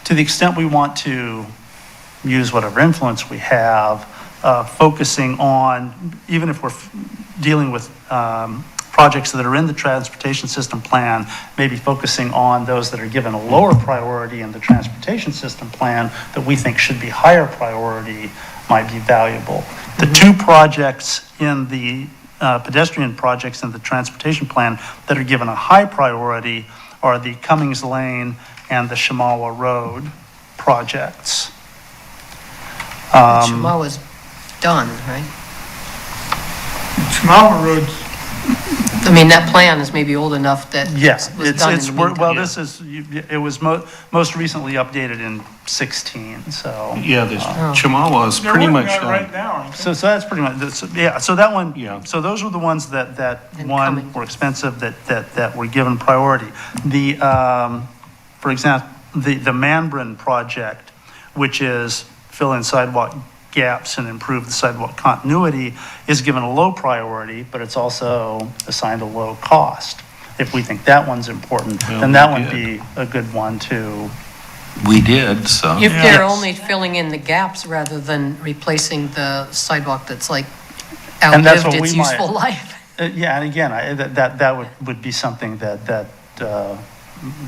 to the extent we want to use whatever influence we have, focusing on, even if we're dealing with projects that are in the transportation system plan, maybe focusing on those that are given a lower priority in the transportation system plan that we think should be higher priority might be valuable. The 2 projects in the pedestrian projects in the transportation plan that are given a high priority are the Cummings Lane and the Chemawa Road projects. Chemawa's done, right? Chemawa Road's. That plan is maybe old enough that Yes, was done in the meantime. it was most recently updated in 16, so. Yeah, the Chemawa is They're pretty working much on it right done. now, aren't they? So that's pretty much, so that one, Yeah. so those were the ones that And one, Cummings. were expensive, that were given priority. For example, the Manbrin project, which is fill in sidewalk gaps and improve the sidewalk continuity, is given a low priority, but it's also assigned a low cost. If we think that one's important, Well, then that we would did. be a good one to. We did, so. If they're Yes. only filling in the gaps rather than replacing the sidewalk that's like And that's outlived what its we might- useful life. Yeah, and again, that would be something that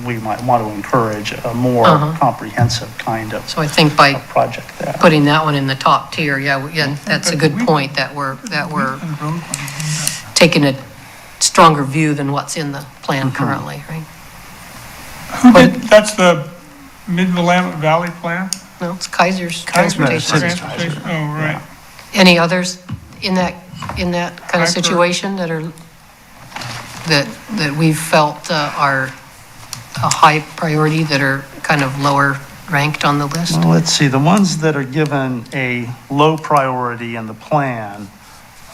we might want to encourage, a more comprehensive kind of So I think by project there. putting that one in the top tier, that's a good point, that we're taking a stronger view than what's in the plan currently, right? That's the Mid-Willamette Valley plan? No, it's Keizer's Keizer transportation. Transportation. Oh, right. Any others in that kind of situation that are, that we've felt are a high priority, that are kind of lower ranked on the list? Well, let's see, the ones that are given a low priority in the plan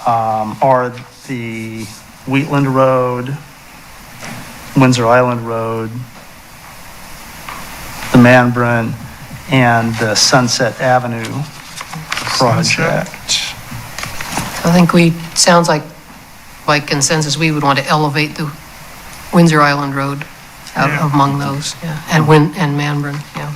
are the Wheatland Road, Windsor Island Road, the Manbrin, and the Sunset Avenue project. So I think sounds like by consensus, we would want to elevate the Windsor Island Road out Yeah. among those, yeah, and Manbrin, yeah.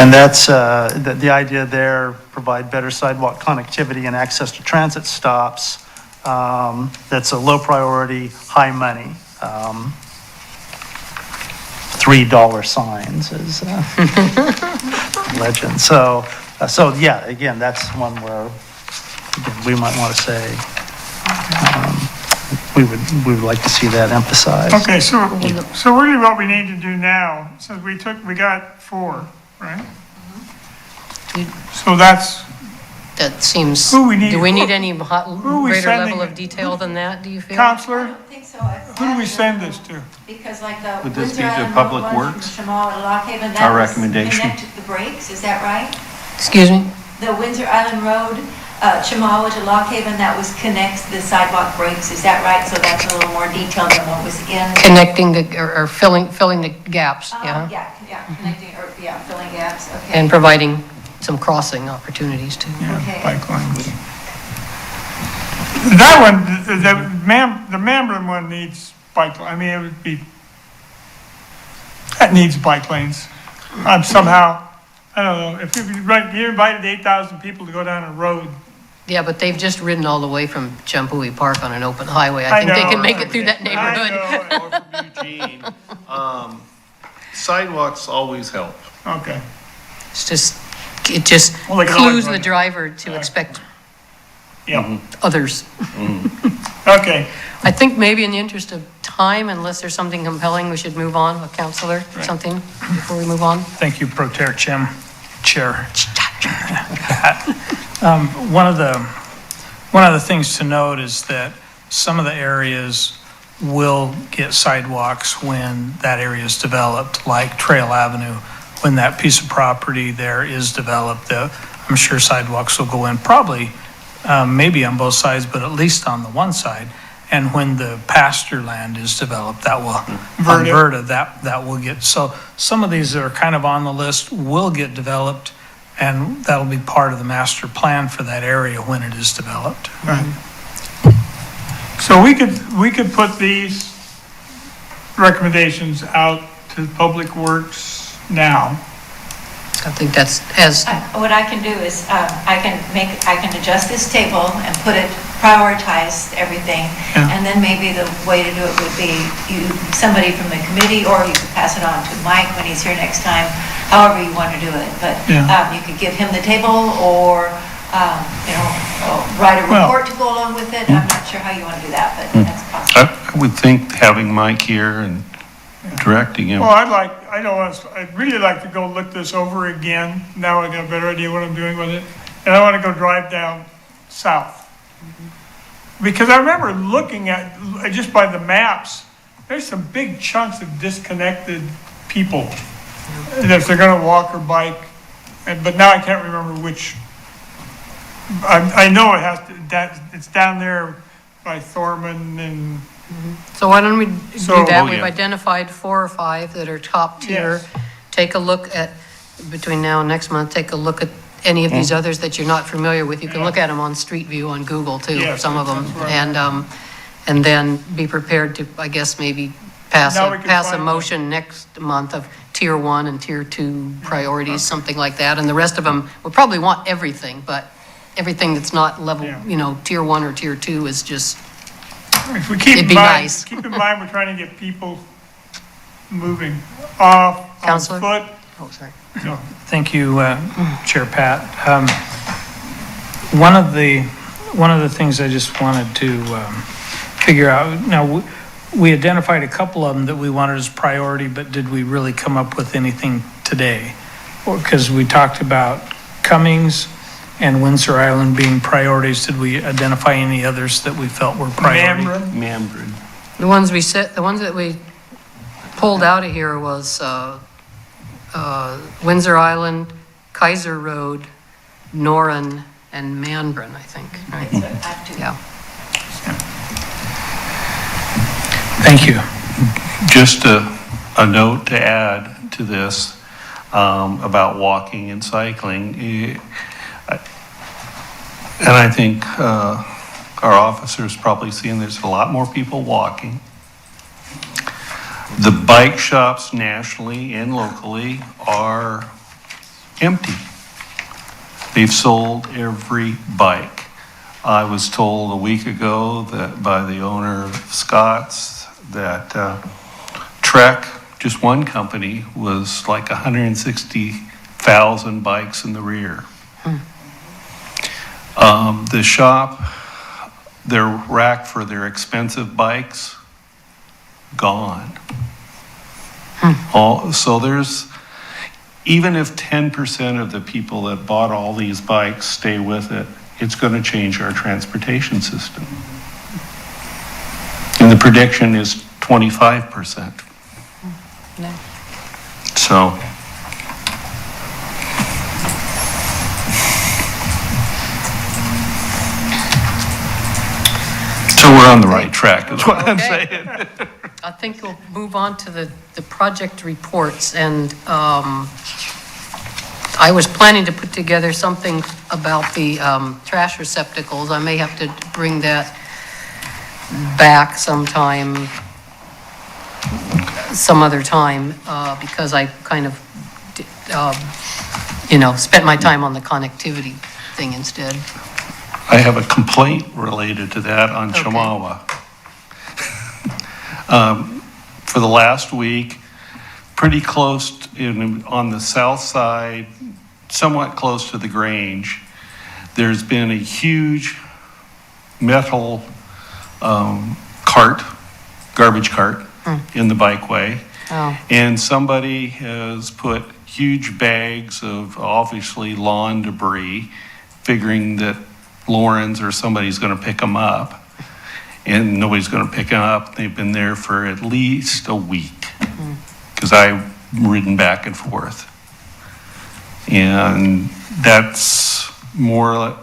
And that's, the idea there, provide better sidewalk connectivity and access to transit stops. That's a low priority, high money. $3 signs is legend. So yeah, again, that's one where, again, we might want to say, we would like to see that emphasized. Okay, so really what we need to do now, since we got 4, right? So That seems, Who we need- do we need any we greater sending level of it? detail than that, do you feel? I Counselor, don't think so. who do we send this to? Because like the Would this Windsor be to Island Public Road one Works? from Shamal to Lock Haven, that Our was recommendation. connected to the brakes, is that right? Excuse me? The Windsor Island Road, Chamawa to Lock Haven, that was connects the sidewalk breaks, is that right? So that's a little more detailed than what was in. Connecting or filling the gaps, yeah, Yeah, connecting, or, yeah, filling gaps, okay. and providing some crossing opportunities too. Yeah, Okay. bike lanes. That one, the Manbrin one needs bike, I mean, it would be, that needs bike lanes. Somehow, I don't know, if you invited 8,000 people to go down a road, Yeah, but they've just ridden all the way from Champoy Park on an open highway. I I think they know. can make it through that I neighborhood. know, Or from Eugene. Sidewalks always help. okay. It just Well, they can always clues the run it. driver to expect Yeah, others. okay. I think maybe in the interest of time, unless there's something compelling, we should move on, a counselor, or something, before we move on. Thank you, Pro Chair. One of the things to note is that some of the areas will get sidewalks when that area is developed, like Trail Avenue. When that piece of property there is developed, I'm sure sidewalks will go in, probably, maybe on both sides, but at least on the one side. And when the pasture land is developed, that will, on Verda, that will get, so some of these that are kind of on the list will get developed, and that'll be part of the master plan for that area when it is developed. Right. So we could put these recommendations out to Public Works now. I think that's, What I can do is, I can adjust this table and put it, prioritize everything. Yeah. And then maybe the way to do it would be somebody from the committee, or you could pass it on to Mike when he's here next time, however you want to do it. But Yeah. you could give him the table, or, write a Well- report to go along with it. I'm not sure how you want to do that, but that's possible. I would think having Mike here and directing him. Well, I'd really like to go look this over again. Now I got a better idea what I'm doing with it. And I want to go drive down south. Because I remember looking at, just by the maps, there's some big chunks of disconnected people. If they're gonna walk or bike, but now I can't remember which. I know it has to, it's down there by Thorman and, so why don't we do that? Oh, We've yeah. identified 4 or 5 that are top tier. Yes. Take a look at, between now and next month, take a look at any of these others that you're not familiar with. You can look at them on Street View on Google too, Yes, some of them. that's right. And then be prepared to, I guess, maybe pass Now we can a find motion next month of tier 1 and tier 2 priorities, something like that. And the rest of them, we'll probably want everything, but everything that's not level, Yeah. tier 1 or tier 2 is just, if we keep It'd in be mind, nice. keep in mind, we're trying to get people moving off on Counselor? foot. oh, sorry. So, Thank you, Chair Pat. One of the things I just wanted to figure out, now, we identified a couple of them that we wanted as priority, but did we really come up with anything today? Because we talked about Cummings and Windsor Island being priorities. Did we identify any others that we felt were priority? Manbrin. The ones that we pulled out of here was Windsor Island, Keizer Road, Noran, and Manbrin, I think, right? So I have to- Yeah. Thank you. Just a note to add to this about walking and cycling. And I think our officers probably seeing there's a lot more people walking. The bike shops nationally and locally are empty. They've sold every bike. I was told a week ago that by the owner of Scott's that Trek, just one company, was like 160,000 bikes in the rear. The shop, their rack for their expensive bikes, gone. So there's, even if 10% of the people that bought all these bikes stay with it, it's going to change our transportation system. And the prediction is 25%. So. So we're on the right track, is what I'm Okay. saying. I think we'll move on to the project reports, and I was planning to put together something about the trash receptacles. I may have to bring that back sometime, some other time, because I kind of, spent my time on the connectivity thing instead. I have a complaint related to that on Okay. Chihuahua. For the last week, pretty close on the south side, somewhat close to the Grange, there's been a huge metal garbage cart in the bikeway. Oh. And somebody has put huge bags of obviously lawn debris, figuring that Lawrence or somebody's going to pick them up. And nobody's going to pick them up. They've been there for at least a week, because I've ridden back and forth. And that's more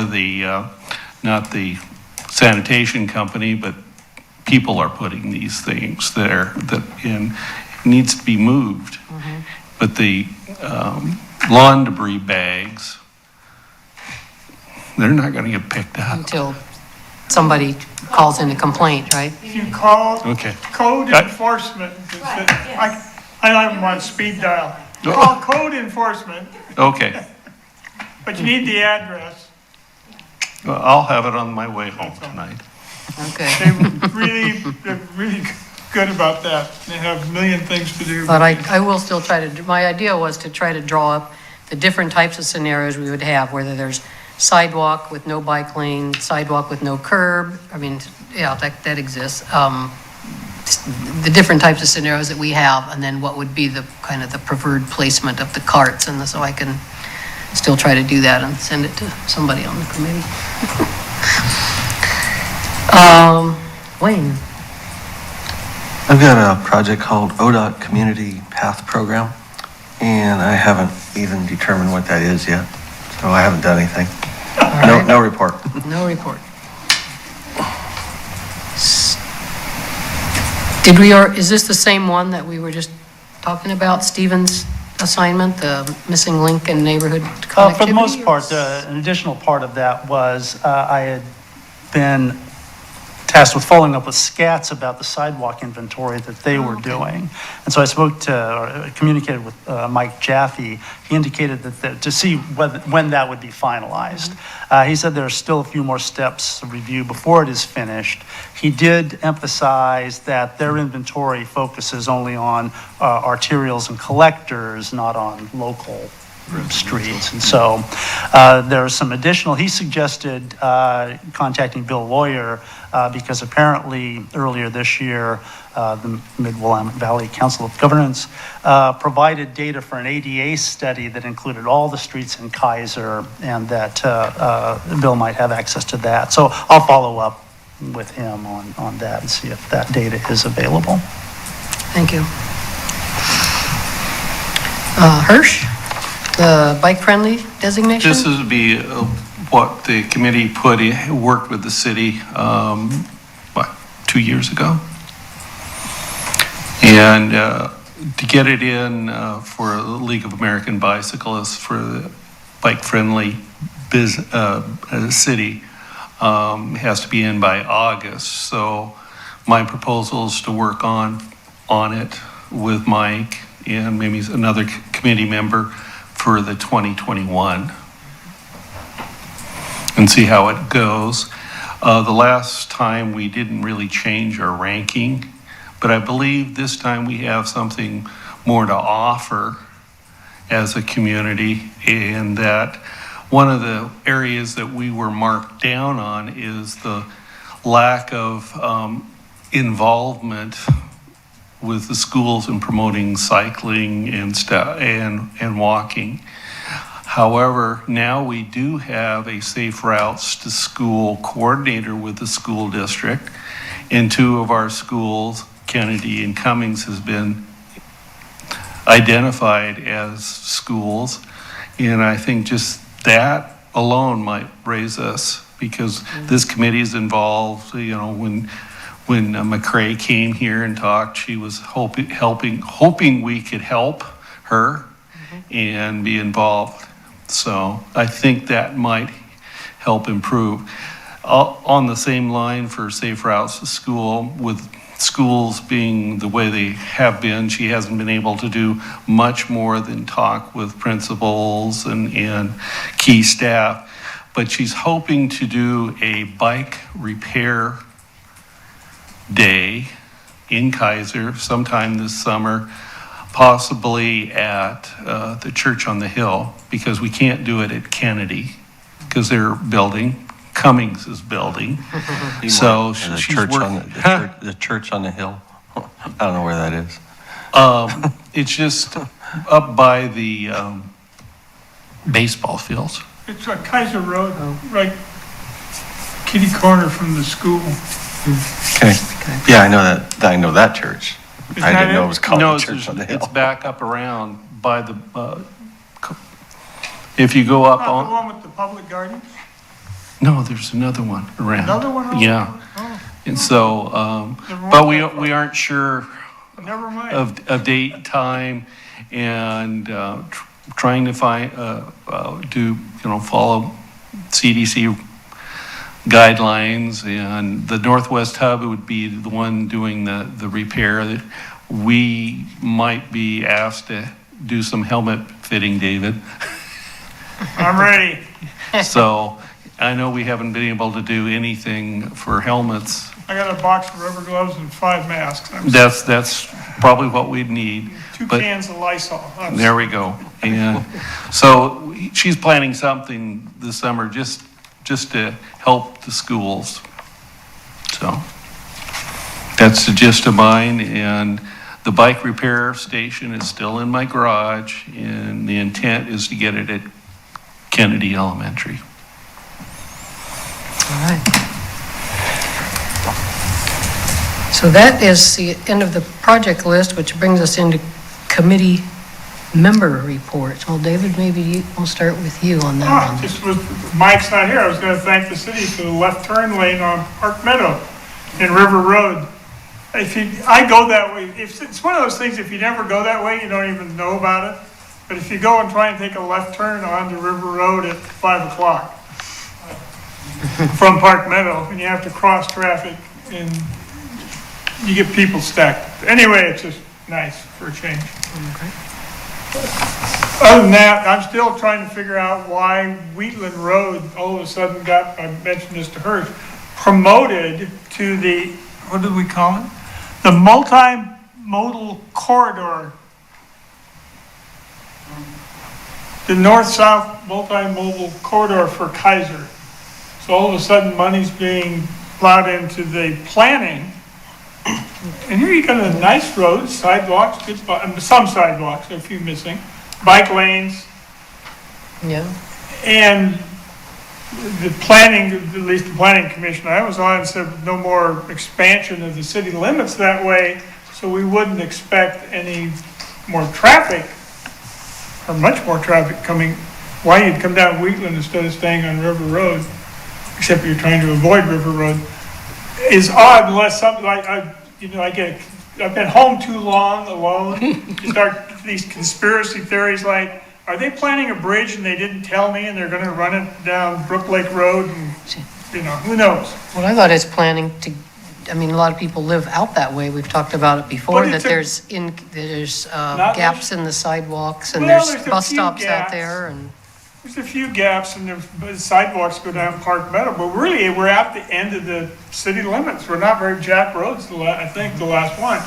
the, not the sanitation company, but people are putting these things there that needs to be moved. But the lawn debris bags, they're not going to get picked up. Until somebody calls in a complaint, right? If you call Okay. code enforcement, I don't want speed dial. Call code enforcement, Okay. but you need the address. Well, I'll have it on my way home tonight. Okay. They're really good about that. They have a million things to do. But I will still try to, my idea was to try to draw up the different types of scenarios we would have, whether there's sidewalk with no bike lane, sidewalk with no curb. I mean, yeah, that exists. The different types of scenarios that we have, and then what would be the kind of the preferred placement of the carts, and so I can still try to do that and send it to somebody on the committee. Wayne. I've got a project called ODOT Community Path Program, and I haven't even determined what that is yet, so I haven't done anything. No report. No report. Is this the same one that we were just talking about, Stephen's assignment, the missing link in neighborhood connectivity? For the most part, an additional part of that was I had been tasked with following up with SCATs about the sidewalk inventory that they were doing. And so I communicated with Mike Jaffe. He indicated that to see when that would be finalized. He said there are still a few more steps to review before it is finished. He did emphasize that their inventory focuses only on arterials and collectors, not on local streets. And so there are some additional, he suggested contacting Bill Lawyer because apparently earlier this year, the Mid-Willamette Valley Council of Governance provided data for an ADA study that included all the streets in Keizer, and that Bill might have access to that. So I'll follow up with him on that and see if that data is available. Thank you. Hirsch, the bike-friendly designation? This would be what the committee worked with the city, 2 years ago? And to get it in for the League of American Bicyclists for the bike-friendly city has to be in by August. So my proposal is to work on it with Mike and maybe another committee member for the 2021 and see how it goes. The last time we didn't really change our ranking, but I believe this time we have something more to offer as a community, and that one of the areas that we were marked down on is the lack of involvement with the schools in promoting cycling and walking. However, now we do have a Safe Routes to School coordinator with the school district, and two of our schools, Kennedy and Cummings, has been identified as schools. And I think just that alone might raise us, because this committee is involved. You know, when McCrae came here and talked, she was hoping we could help her and be involved. So I think that might help improve. On the same line for Safe Routes to School, with schools being the way they have been, she hasn't been able to do much more than talk with principals and key staff, but she's hoping to do a bike repair day in Keizer sometime this summer, possibly at the church on the hill, because we can't do it at Kennedy because they're building. Cummings is building. So the she's church working. the church on the hill. I don't know where that is. It's just up by the baseball fields. It's on Keizer Road, right kitty corner from the school. Okay. Yeah, I know that. I know that church. Is I that didn't know it? it was called No, the church on the hill. it's back up around by the, if you go up Not the on, one with the public gardens? no, there's another one around. Another one? Oh, Yeah. oh, And so, Never but walked that far. we aren't sure Never mind. of date, time, and trying to find, follow CDC guidelines. And the Northwest Hub would be the one doing the repair. We might be asked to do some helmet fitting, David. I'm ready. So I know we haven't been able to do anything for helmets. I got a box of rubber gloves and 5 masks. That's probably what we'd need. 2 but- cans of Lysol. There we go. And so she's planning something this summer just to help the schools. So that's the gist of mine. And the bike repair station is still in my garage, and the intent is to get it at Kennedy Elementary. All right. So that is the end of the project list, which brings us into committee member reports. Well, David, maybe we'll start with you on that one. Just was, Mike's not here. I was going to thank the city for the left turn lane on Park Meadow and River Road. I go that way. It's one of those things, if you never go that way, you don't even know about it. But if you go and try and take a left turn onto River Road at 5 o'clock from Park Meadow, and you have to cross traffic, and you get people stacked. Anyway, it's just nice for a change. Other than that, I'm still trying to figure out why Wheatland Road all of a sudden got, I mentioned this to her, promoted to the, what did we call it? The multimodal corridor. The north-south multimodal corridor for Keizer. So all of a sudden, money's being plowed into the planning. And here you got a nice road, sidewalks, good spot, some sidewalks, a few missing, bike lanes, Yeah. and the planning, at least the planning commission I was on, said no more expansion of the city limits that way, so we wouldn't expect any more traffic, or much more traffic coming. Why you'd come down Wheatland instead of staying on River Road, except you're trying to avoid River Road, is odd unless something like, I've been home too long alone. You start these conspiracy theories like are they planning a bridge and they didn't tell me and they're gonna run it down Brook Lake Road and, who knows? Well, I thought it's planning to, I mean, a lot of people live out that way. We've talked about it before, But that it's a- there's Not gaps in the sidewalks and Well, there's there's a bus few stops out gaps. there and, There's a few gaps and the sidewalks go down Park Meadow, but really, we're at the end of the city limits. We're not very, Jack Road's I think, the last one.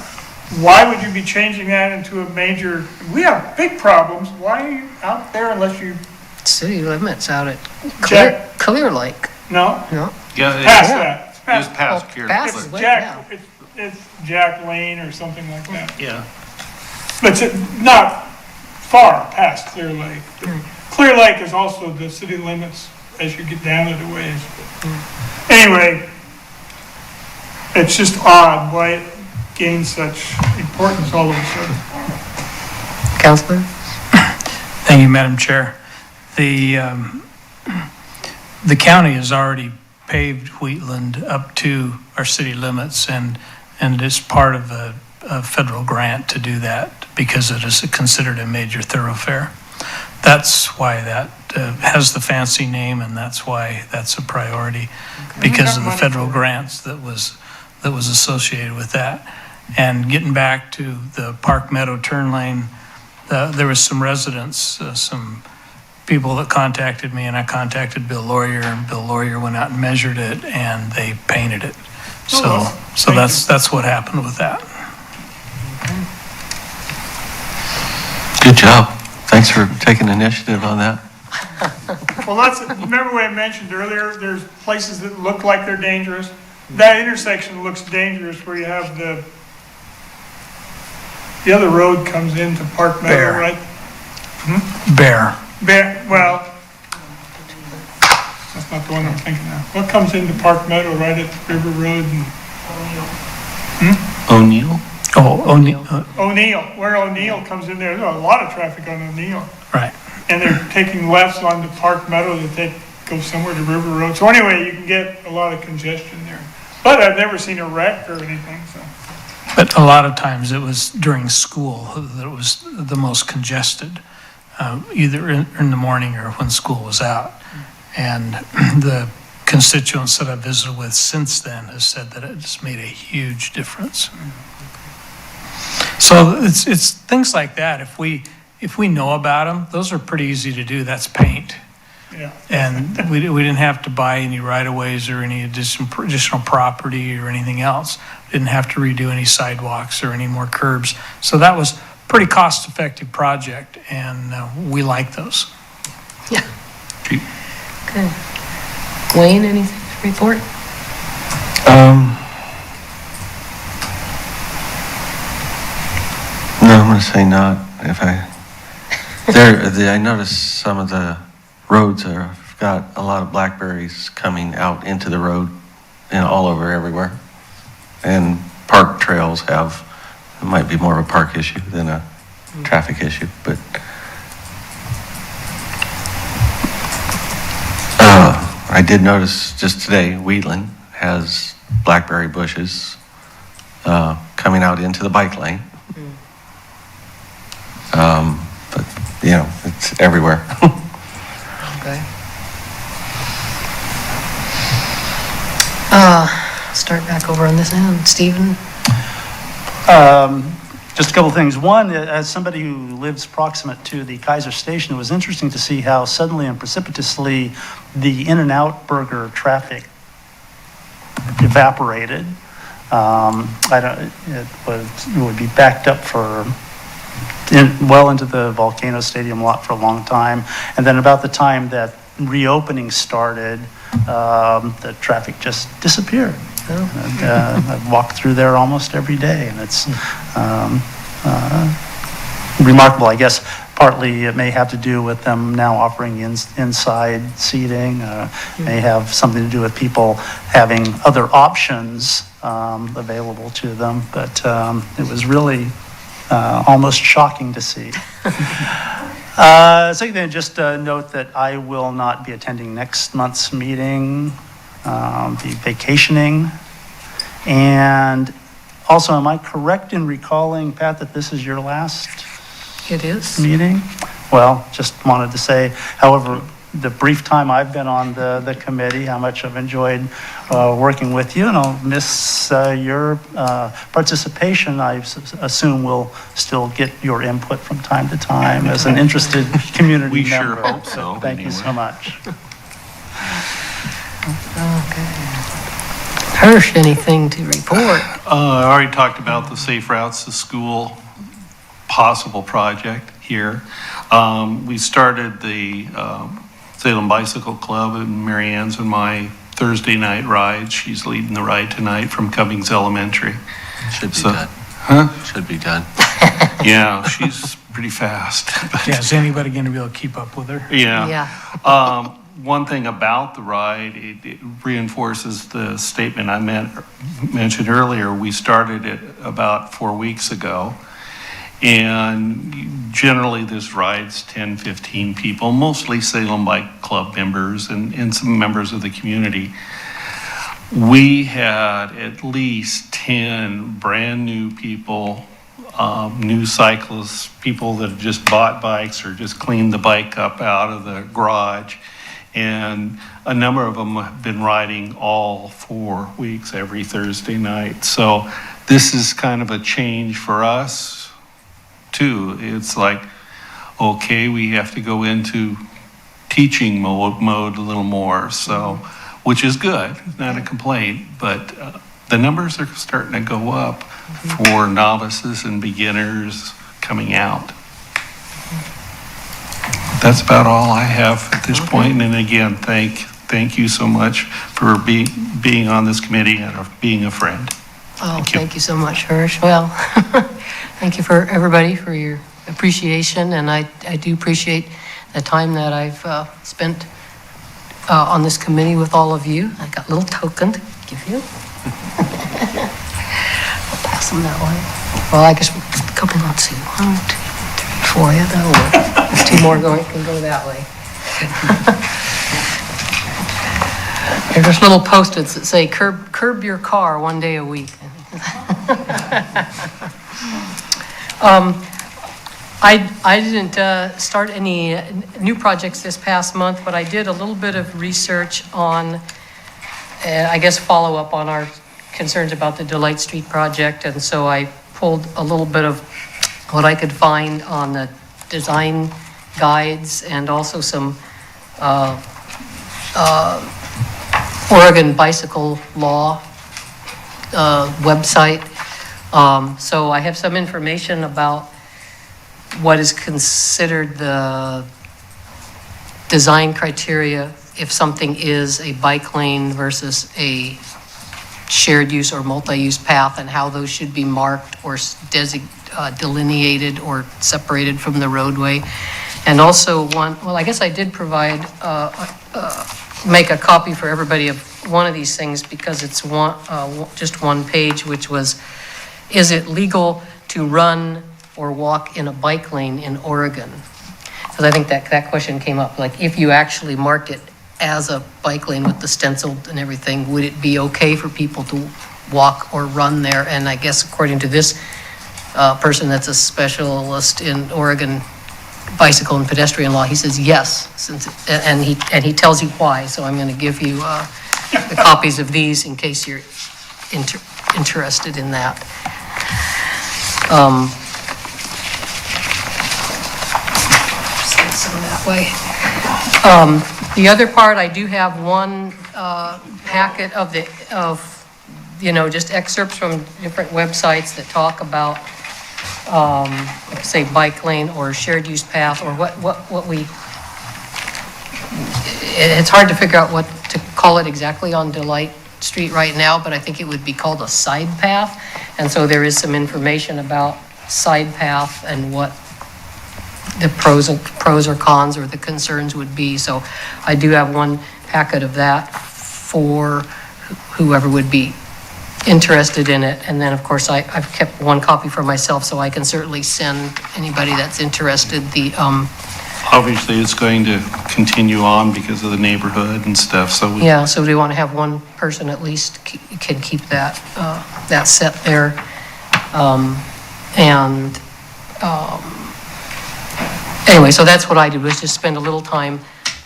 Why would you be changing that into a major, we have big problems. Why are you out there unless you, city limits out at Jack- Clear Lake. no? No? Yeah, Past that. It's It's past- past Well, Clear past Lake. is way Jack, down. it's Jack Lane or something like that. Yeah. But it's not far past Clear Lake. Clear Lake is also the city limits as you get down it a ways. Anyway, it's just odd why it gained such importance all of a sudden. Counselor? Thank you, Madam Chair. The county has already paved Wheatland up to our city limits, and it's part of a federal grant to do that because it is considered a major thoroughfare. That's why that has the fancy name, and that's why that's a priority, because of the federal grants that was associated with that. And getting back to the Park Meadow turn lane, there was some residents, some people that contacted me, and I contacted Bill Laurier, and Bill Laurier went out and measured it, and they painted it. So that's what happened with that. Good job. Thanks for taking initiative on that. Well, remember what I mentioned earlier, there's places that look like they're dangerous. That intersection looks dangerous where you have the other road comes into Park Meadow, Bear. right? Bear. Well, that's not the one I'm thinking of. What comes into Park Meadow right at the River Road and O'Neill? Oh, O'Neill, O'Neill, where O'Neill comes in there, there's a lot of traffic on O'Neill. right. And they're taking lefts onto Park Meadow that go somewhere to River Road. So anyway, you can get a lot of congestion there. But I've never seen a wreck or anything, so. But a lot of times it was during school that it was the most congested, either in the morning or when school was out. And the constituents that I've visited with since then have said that it's made a huge difference. So it's things like that. If we know about them, those are pretty easy to do. That's paint. Yeah. And we didn't have to buy any right-of-ways or any additional property or anything else. Didn't have to redo any sidewalks or any more curbs. So that was a pretty cost-effective project, and we like those. Yeah. Good. Wayne, anything to report? No, I'm gonna say not. I noticed some of the roads have got a lot of blackberries coming out into the road and all over everywhere. And park trails it might be more of a park issue than a traffic issue, but I did notice just today, Wheatland has blackberry bushes coming out into the bike lane. But, it's everywhere. Okay. Start back over on this end. Stephen? Just a couple things. One, as somebody who lives proximate to the Keizer station, it was interesting to see how suddenly and precipitously the In-N-Out burger traffic evaporated. It would be backed up well into the Volcano Stadium lot for a long time. And then about the time that reopening started, the traffic just disappeared. And, I've walked through there almost every day, and it's remarkable. I guess partly it may have to do with them now offering inside seating, may have something to do with people having other options available to them, but it was really almost shocking to see. Second thing, just note that I will not be attending next month's meeting, be vacationing. And also, am I correct in recalling, Pat, that this is your last It is. meeting? Well, just wanted to say, however, the brief time I've been on the committee, how much I've enjoyed working with you, and I'll miss your participation. I assume we'll still get your input from time to time as an interested community member. We sure hope so. Thank you so much. Hirsch, anything to report? I already talked about the Safe Routes to School possible project here. We started the Salem Bicycle Club, and Mary Ann's and my Thursday night ride. She's leading the ride tonight from Cummings Elementary. Should be done. Huh? Should be done. Yeah, she's pretty fast. Yeah, is anybody going to be able to keep up with her? Yeah. One thing about the ride, it reinforces the statement I mentioned earlier. We started it about 4 weeks ago, and generally this ride's 10, 15 people, mostly Salem Bike Club members and some members of the community. We had at least 10 brand new people, new cyclists, people that have just bought bikes or just cleaned the bike up out of the garage. And a number of them have been riding all 4 weeks, every Thursday night. So this is kind of a change for us too. It's like, okay, we have to go into teaching mode a little more. So, which is good, not a complaint, but the numbers are starting to go up for novices and beginners coming out. That's about all I have at this point. And again, thank you so much for being on this committee and being a friend. Oh, thank you so much, Hirsch. Well, thank you for everybody for your appreciation, and I do appreciate the time that I've spent on this committee with all of you. I got a little token to give you. I'll pass them that way. Well, I guess just a couple, let's see, 1, 2, 3, 4, yeah, that'll work. There's 2 more can go that way. There's just little Post-its that say, curb your car 1 day a week. I didn't start any new projects this past month, but I did a little bit of research on, I guess, follow up on our concerns about the Delight Street project. And so I pulled a little bit of what I could find on the design guides and also some Oregon bicycle law website. So I have some information about what is considered the design criteria if something is a bike lane versus a shared use or multi-use path, and how those should be marked or delineated or separated from the roadway. And also I guess I did provide, make a copy for everybody of one of these things, because it's just one page, which was, is it legal to run or walk in a bike lane in Oregon? Because I think that question came up, like if you actually marked it as a bike lane with the stencil and everything, would it be okay for people to walk or run there? And I guess according to this person that's a specialist in Oregon bicycle and pedestrian law, he says yes, and he tells you why. So I'm going to give you the copies of these in case you're interested in that. Some that way. The other part, I do have one packet of just excerpts from different websites that talk about, like say, bike lane or shared use path, or what we. It's hard to figure out what to call it exactly on Delight Street right now, but I think it would be called a side path. And so there is some information about side path and what the pros or cons or the concerns would be. So I do have one packet of that for whoever would be interested in it. And then of course I've kept one copy for myself, so I can certainly send anybody that's interested the Obviously it's going to continue on because of the neighborhood and stuff, so yeah, so we want to have one person at least can keep that that set there. Anyway, so that's what I did, was just spend a little time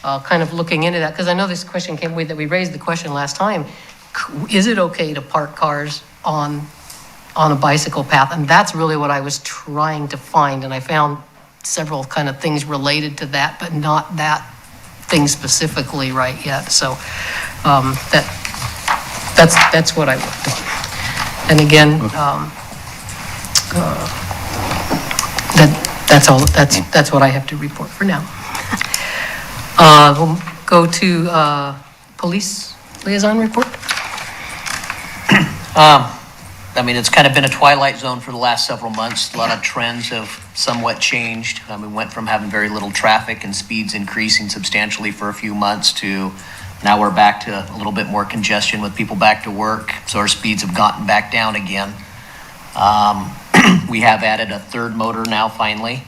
kind of looking into that, because I know this question came, that we raised the question last time, is it okay to park cars on a bicycle path? And that's really what I was trying to find, and I found several kind of things related to that, but not that thing specifically right yet. So that's what I worked on. And again, that's all. That's what I have to report for now. We'll go to police liaison report. I mean, it's kind of been a twilight zone for the last several months. A lot of trends have somewhat changed. We went from having very little traffic and speeds increasing substantially for a few months to now we're back to a little bit more congestion with people back to work. So our speeds have gotten back down again. We have added a third motor now finally.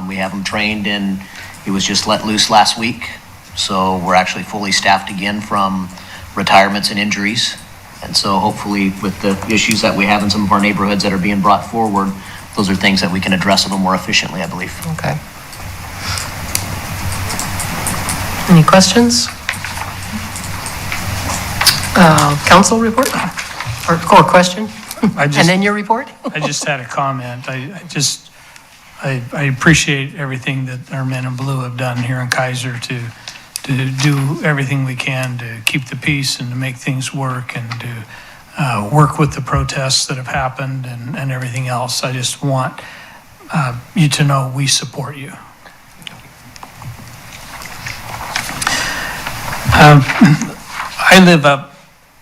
We have him trained and he was just let loose last week. So we're actually fully staffed again from retirements and injuries. And so hopefully with the issues that we have in some of our neighborhoods that are being brought forward, those are things that we can address a little more efficiently, I believe. Okay. Any questions? Council report or question? And then your report? I just had a comment. I appreciate everything that our men in blue have done here in Keizer to do everything we can to keep the peace and to make things work and to work with the protests that have happened and everything else. I just want you to know we support you. I live up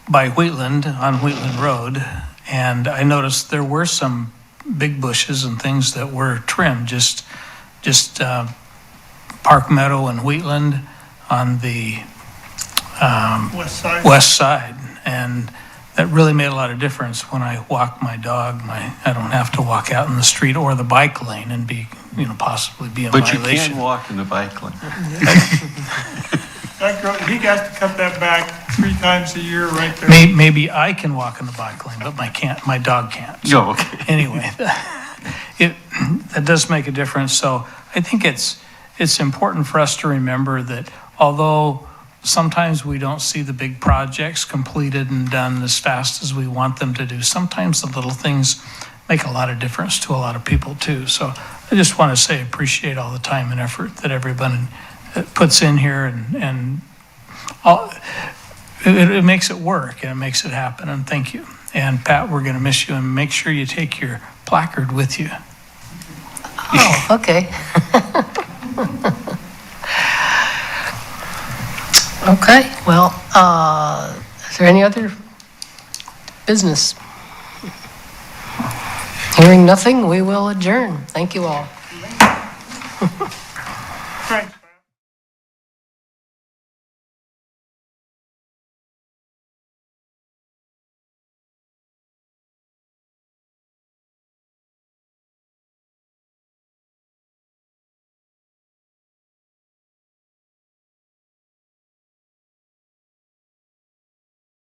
by Wheatland, on Wheatland Road, and I noticed there were some big bushes and things that were trimmed, just Park Meadow and Wheatland on the west side, and that really made a lot of difference when I walk my dog. I don't have to walk out in the street or the bike lane and be, possibly be in violation. But you can walk in the bike lane. He has to cut that back 3 times a year right there. Maybe I can walk in the bike lane, but my dog can't. No, okay. Anyway, that does make a difference. So I think it's important for us to remember that although sometimes we don't see the big projects completed and done as fast as we want them to do, sometimes the little things make a lot of difference to a lot of people too. So I just want to say appreciate all the time and effort that everyone puts in here, and it makes it work and it makes it happen, and thank you. And Pat, we're going to miss you, and make sure you take your placard with you. Oh, okay. Okay, well, is there any other business? Hearing nothing, we will adjourn. Thank you all.